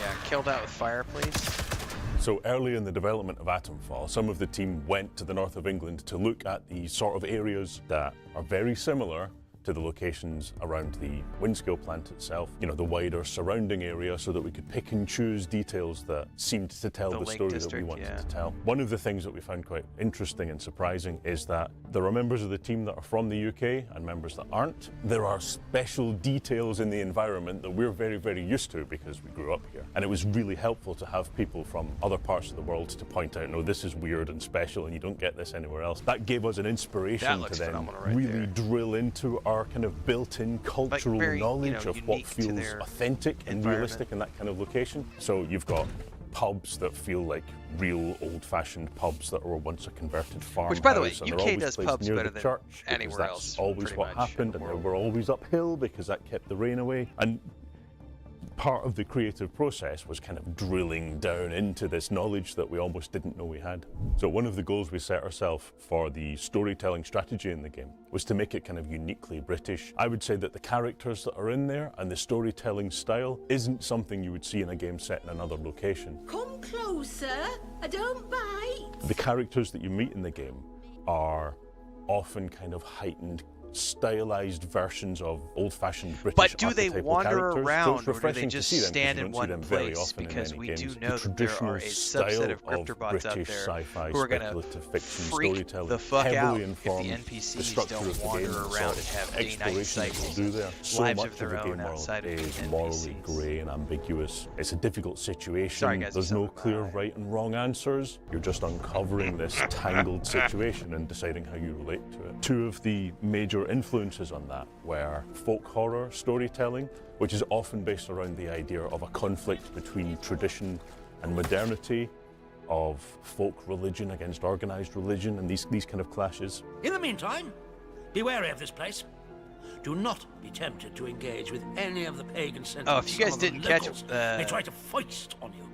Yeah, killed out with fire, please. So early in the development of Atomfall, some of the team went to the north of England to look at the sort of areas that are very similar to the locations around the Windscale plant itself, you know, the wider surrounding area, so that we could pick and choose details that seemed to tell the story that we wanted to tell. One of the things that we found quite interesting and surprising is that there are members of the team that are from the UK and members that aren't. There are special details in the environment that we're very, very used to because we grew up here. And it was really helpful to have people from other parts of the world to point out, no, this is weird and special and you don't get this anywhere else. That gave us an inspiration to then really drill into our our kind of built-in cultural very, knowledge of what unique to feels their authentic and realistic in that kind of location. So you've got pubs that feel like real old-fashioned pubs that were once a converted farmhouse. Which, by the way, and they're UK always does placed pubs near better the than church because anywhere that's else, always pretty what much, happened, in the and they world. were always uphill because that kept the rain away. And part of the creative process was kind of drilling down into this knowledge that we almost didn't know we had. So one of the goals we set ourselves for the storytelling strategy in the game was to make it kind of uniquely British. I would say that the characters that are in there and the storytelling style isn't something you would see in a game set in another location. Come closer, I don't bite. The characters that you meet in the game are often kind of heightened, stylized versions of old-fashioned British But do they archetypal wander characters. around, So it's or do they refreshing to just see them, 'cause stand you in don't see one them very place? often in Because any we games. do The know that there traditional are a style subset of grifter bots out British there sci-fi who are going to speculative fiction freak storytelling the fuck heavily out if the informed NPCs the structure don't of the wander game, the around sort and of have day-night exploration that cycles, we'll do there. So lives much of their the own game world outside of is the morally NPCs. grey and ambiguous. It's a difficult situation. Sorry, guys, There's no clear right and wrong answers. You're just uncovering this tangled situation and deciding how you relate to it. Two of the major influences on that were folk horror storytelling, which is often based around the idea of a conflict between tradition and modernity, of folk religion against organised religion, and these kind of clashes. In the meantime, be wary of this place. Do not be tempted to engage with any of the pagan sentiments. Oh, if you guys some of the didn't catch locals may try to foist on you.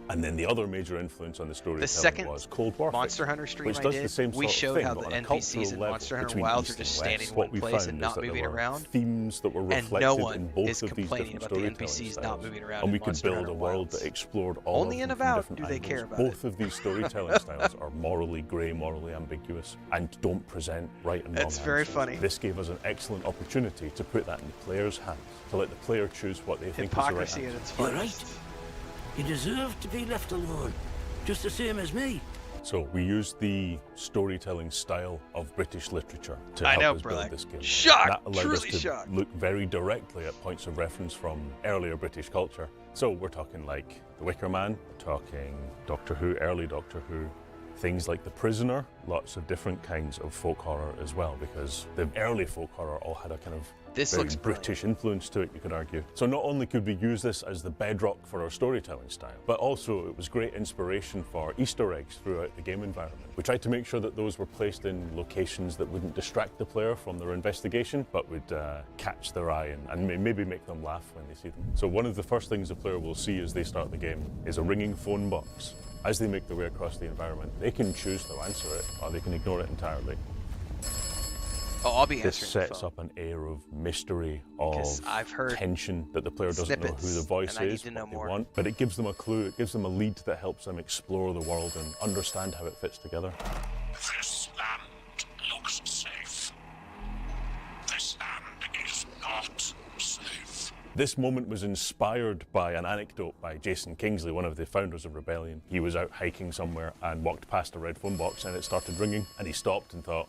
And then the other major influence on the storytelling The second was Cold War Monster Hunter stream which I does did, the same we sort of showed thing, how but the on a NPCs cultural in level Monster Hunter between Wilds East are just and standing West. in What one we place found and is not that there moving were around. themes that were And reflected no in one both is of these complaining different about the storytelling NPCs styles. not moving around And we in could Monster build Hunter a world Wilds. that explored all Only of in them from Avowed different do they angles. care about Both of these storytelling styles are morally grey, morally ambiguous, and don't present right and wrong It's very answers. funny. This gave us an excellent opportunity to put that in the player's hands, to let the player choose what they think Hypocrisy is at the right its answer. You're right. You deserve to be left alone, just the same as me. So we used the storytelling style of British literature to I help know, us Brother. build this game. Shocked, That allowed truly us to shocked. look very directly at points of reference from earlier British culture. So we're talking like The Wicker Man, we're talking Doctor Who, early Doctor Who, things like The Prisoner, lots of different kinds of folk horror as well, because the early folk horror all had a kind of This very looks brilliant. British influence to it, you could argue. So not only could we use this as the bedrock for our storytelling style, but also it was great inspiration for Easter eggs throughout the game environment. We tried to make sure that those were placed in locations that wouldn't distract the player from their investigation, but would catch their eye and maybe make them laugh when they see them. So one of the first things the player will see as they start the game is a ringing phone box. As they make their way across the environment, they can choose to answer it, or they can ignore it entirely. Oh, I'll be This answering the sets phone. up an air of mystery, of 'Cause I've heard tension that the player doesn't know who the snippets, voice and I need is, to what know they more. want, but it gives them a clue, it gives them a lead that helps them explore the world and understand how it fits together. This land looks safe. This land is not safe. This moment was inspired by an anecdote by Jason Kingsley, one of the founders of Rebellion. He was out hiking somewhere and walked past a red phone box and it started ringing, and he stopped and thought,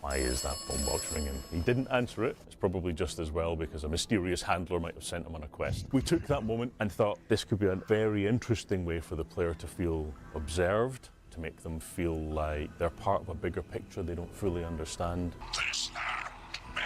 why is that phone box ringing? He didn't answer it. It's probably just as well because a mysterious handler might have sent him on a quest. We took that moment and thought this could be a very interesting way for the player to feel observed, to make them feel like they're part of a bigger picture they don't fully understand. This land may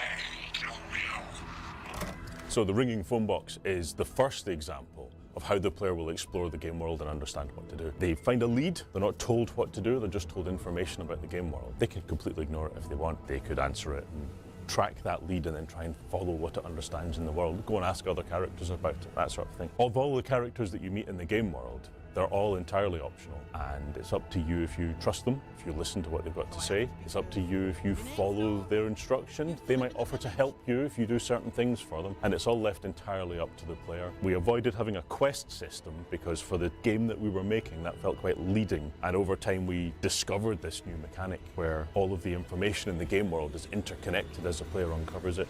kill you. So the ringing phone box is the first example of how the player will explore the game world and understand what to do. They find a lead, they're not told what to do, they're just told information about the game world. They can completely ignore it if they want. They could answer it and track that lead and then try and follow what it understands in the world. Go and ask other characters about it, that sort of thing. Of all the characters that you meet in the game world, they're all entirely optional, and it's up to you if you trust them, if you listen to what they've got to say. It's up to you if you follow their instructions. They might offer to help you if you do certain things for them, and it's all left entirely up to the player. We avoided having a quest system because for the game that we were making, that felt quite leading, and over time we discovered this new mechanic where all of the information in the game world is interconnected as the player uncovers it.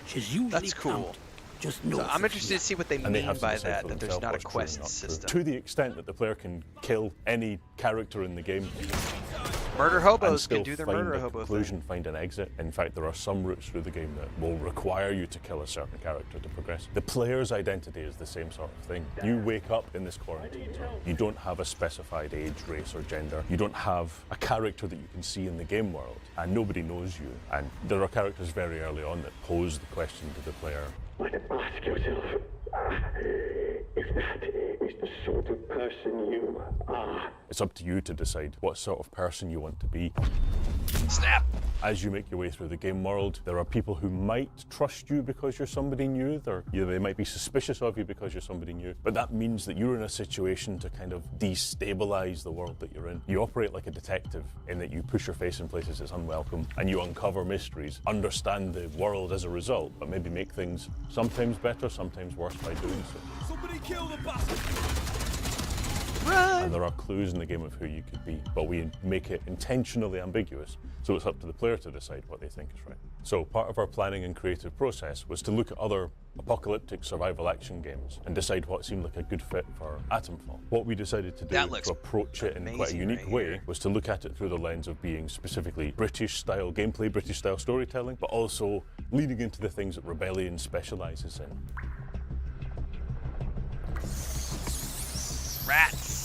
That's cool. Just so I'm interested to see what they And they mean have to by decide for that there's themselves not a what's true and quest not true. system. To the extent that the player can kill any character in the game, Murder and hobos still can do their find murder a hobo conclusion, find an exit. In fact, there are some routes through the game that will require you to kill a certain character to progress. The player's identity is the same sort of thing. You wake up in this quarantine zone. You don't have a specified age, race, or gender. You don't have a character that you can see in the game world, and nobody knows you. And there are characters very early on that pose the question to the player. Ask yourself, if that is the sort of person you are. It's up to you to decide what sort of person you want to be. Snap! As you make your way through the game world, there are people who might trust you because you're somebody new. They might be suspicious of you because you're somebody new. But that means that you're in a situation to kind of destabilize the world that you're in. You operate like a detective in that you push your face in places that's unwelcome and you uncover mysteries, understand the world as a result, but maybe make things sometimes better, sometimes worse by doing so. Somebody kill the bastard! Run! And there are clues in the game of who you could be, but we make it intentionally ambiguous, so it's up to the player to decide what they think is right. So part of our planning and creative process was to look at other apocalyptic survival action games and decide what seemed like a good fit for Atomfall. What we decided to do to approach it in quite a unique way was to look at it through the lens of being specifically British-style gameplay, British-style storytelling, but also leading into the things that Rebellion specialises in. Rats!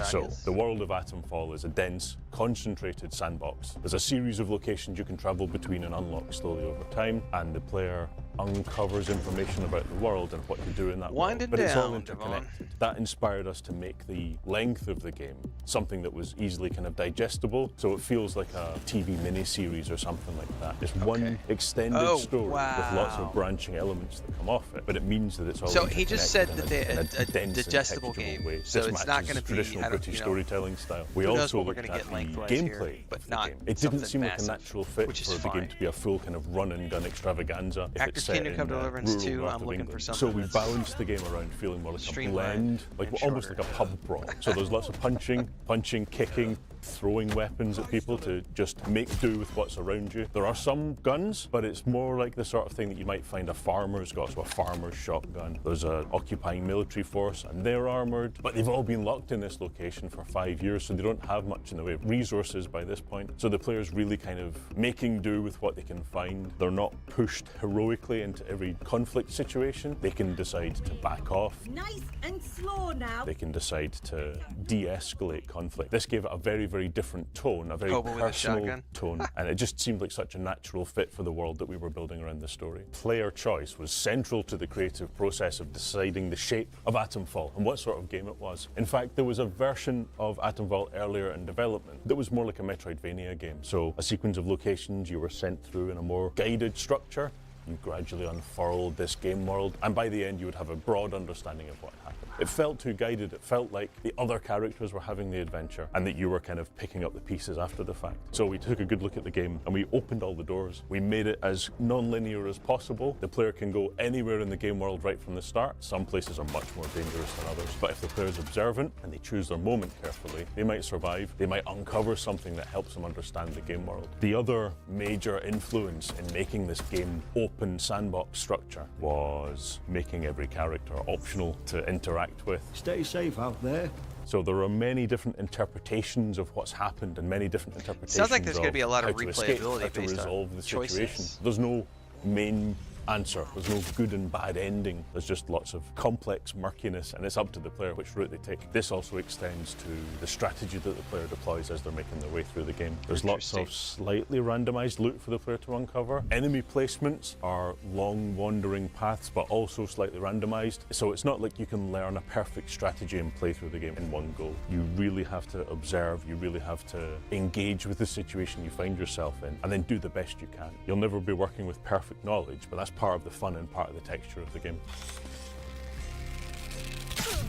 So, the world of Atomfall is a dense, concentrated sandbox. There's a series of locations you can travel between and unlock slowly over time, and the player uncovers information about the world and what to do in that world. But it's all interconnected. That inspired us to make the length of the game something that was easily kind of digestible, so it feels like a TV mini-series or something like that. It's one extended story with lots of branching elements that come off it, but it means that it's all So he just said interconnected that in a dense and digestible textural game, way. so This it's not matches going to be traditional British storytelling style. We who knows also what we're looked gonna at get the lengthwise gameplay. here, but of the not game. It didn't something seem like a massive, natural fit which is for the game fine. to be a full kind of run and gun extravaganza. If After it's set Kingdom in Come Deliverance rural 2, north I'm of looking England. for So something we that's balanced the game around feeling more like a streamlined blend, like and almost like a pub brawl. So there's lots of punching, kicking, throwing weapons at people to just make do with what's around you. There are some guns, but it's more like the sort of thing that you might find a farmer's got, so a farmer's shotgun. There's an occupying military force, and they're armoured, but they've all been locked in this location for 5 years, so they don't have much in the way of resources by this point. So the player's really kind of making do with what they can find. They're not pushed heroically into every conflict situation. They can decide to back off. Nice and slow now. They can decide to de-escalate conflict. This gave it a very, very different tone, a very Hobo with a personal shotgun. tone, and it just seemed like such a natural fit for the world that we were building around the story. Player choice was central to the creative process of deciding the shape of Atomfall and what sort of game it was. In fact, there was a version of Atomfall earlier in development that was more like a Metroidvania game. So a sequence of locations you were sent through in a more guided structure. You gradually unfurled this game world, and by the end you would have a broad understanding of what happened. It felt too guided. It felt like the other characters were having the adventure and that you were kind of picking up the pieces after the fact. So we took a good look at the game and we opened all the doors. We made it as non-linear as possible. The player can go anywhere in the game world right from the start. Some places are much more dangerous than others, but if the player's observant and they choose their moment carefully, they might survive. They might uncover something that helps them understand the game world. The other major influence in making this game open sandbox structure was making every character optional to interact with. Stay safe out there. So there are many different interpretations of what's happened and many different interpretations Sounds like there's going to of be a lot how of to escape, replayability how to based on resolve the situation. choices. There's no main answer. There's no good and bad ending. There's just lots of complex murkiness, and it's up to the player which route they take. This also extends to the strategy that the player deploys as they're making their way through the game. There's lots of slightly randomized loot for the player to uncover. Enemy placements are long wandering paths, but also slightly randomized. So it's not like you can learn a perfect strategy and play through the game in one go. You really have to observe, you really have to engage with the situation you find yourself in, and then do the best you can. You'll never be working with perfect knowledge, but that's part of the fun and part of the texture of the game.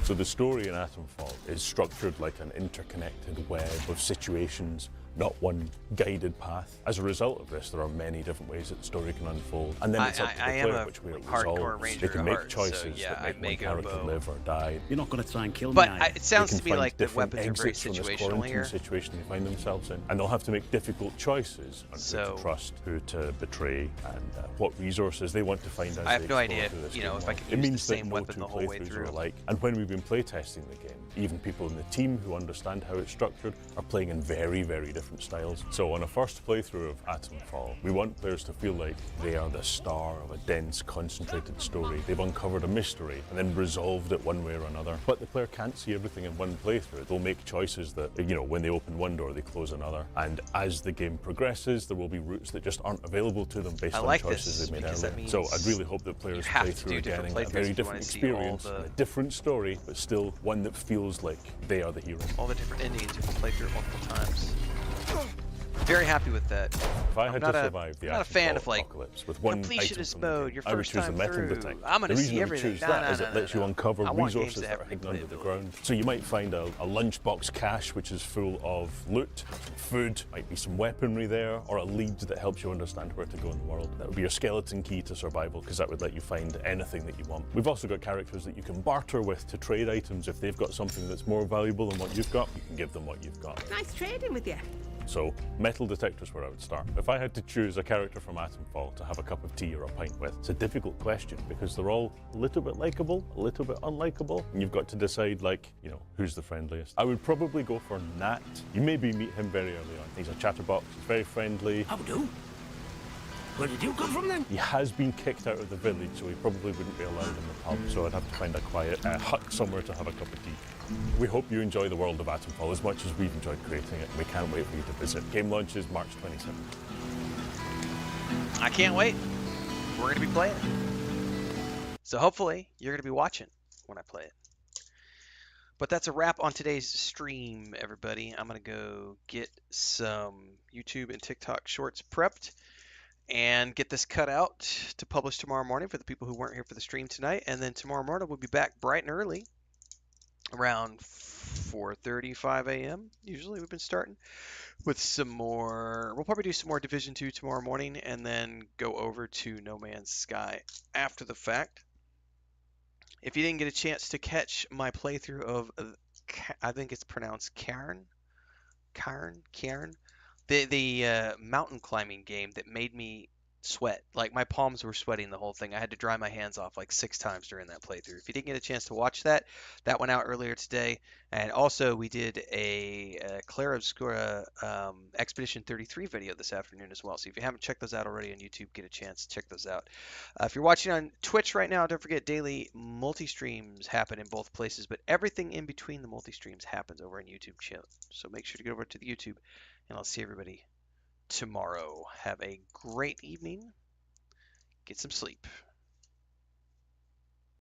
So the story in Atomfall is structured like an interconnected web of situations, not one guided path. As a result of this, there are many different ways that the story can unfold, and then it's up to the player which way it resolves. They can make choices that make one character live or die. You're not going to try and kill me, But are you? it sounds They to can me find like the different weapons are very exits from this situational quarantine here. situation they find themselves in, and they'll have to make difficult choices on who to trust, who to betray, and what resources they want to find out. I have no idea, if I can use the same weapon the whole way playthroughs are through. alike. And when we've been playtesting the game, even people in the team who understand how it's structured are playing in very, very different styles. So on a first playthrough of Atomfall, we want players to feel like they are the star of a dense, concentrated story. They've uncovered a mystery and then resolved it one way or another. But the player can't see everything in one playthrough. They'll make choices that, when they open one door, they close another. And as the game progresses, there will be routes that just aren't available to them based on choices they made earlier. So I'd really hope that players play through again and get a very different experience, and a different story, but still one that feels like they are the hero. All the different endings you can play through it multiple times. Very happy with that. If I had to survive the I'm not a fan of apocalypse with one completionist mode, your I would first choose the time metal through. detector. I'm going to The see reason I would everything. choose that is it lets you uncover I want games resources to that have are hidden under the replayability. ground. So you might find a lunchbox cache which is full of loot, food, might be some weaponry there, or a lead that helps you understand where to go in the world. That would be your skeleton key to survival, because that would let you find anything that you want. We've also got characters that you can barter with to trade items. If they've got something that's more valuable than what you've got, you can give them what you've got. Nice trading with you. So, metal detector's where I would start. If I had to choose a character from Atomfall to have a cup of tea or a pint with, it's a difficult question because they're all a little bit likeable, a little bit unlikable, and you've got to decide, who's the friendliest. I would probably go for Nat. You maybe meet him very early on. He's a chatterbox, he's very friendly. How do? Where did you come from then? He has been kicked out of the village, so he probably wouldn't be allowed in the pub, so I'd have to find a quiet hut somewhere to have a cup of tea. We hope you enjoy the world of Atomfall as much as we've enjoyed creating it, and we can't wait for you to visit. Game launches March 27th. I can't wait. We're going to be playing it. So hopefully you're going to be watching when I play it. But that's a wrap on today's stream, everybody. I'm going to go get some YouTube and TikTok shorts prepped and get this cut out to publish tomorrow morning for the people who weren't here for the stream tonight. And then tomorrow morning we'll be back bright and early, around 4:35 a.m. Usually we've been starting with some more. We'll probably do some more Division 2 tomorrow morning and then go over to No Man's Sky after the fact. If you didn't get a chance to catch my playthrough of, I think it's pronounced Cairn, the mountain climbing game that made me sweat. Like, my palms were sweating the whole thing. I had to dry my hands off like 6 times during that playthrough. If you didn't get a chance to watch that, that went out earlier today. And also we did a Clara Obscura Expedition 33 video this afternoon as well. So if you haven't checked those out already on YouTube, get a chance to check those out. If you're watching on Twitch right now, don't forget daily multi-streams happen in both places, but everything in between the multi-streams happens over on YouTube channel. So make sure to get over to the YouTube, and I'll see everybody tomorrow. Have a great evening. Get some sleep.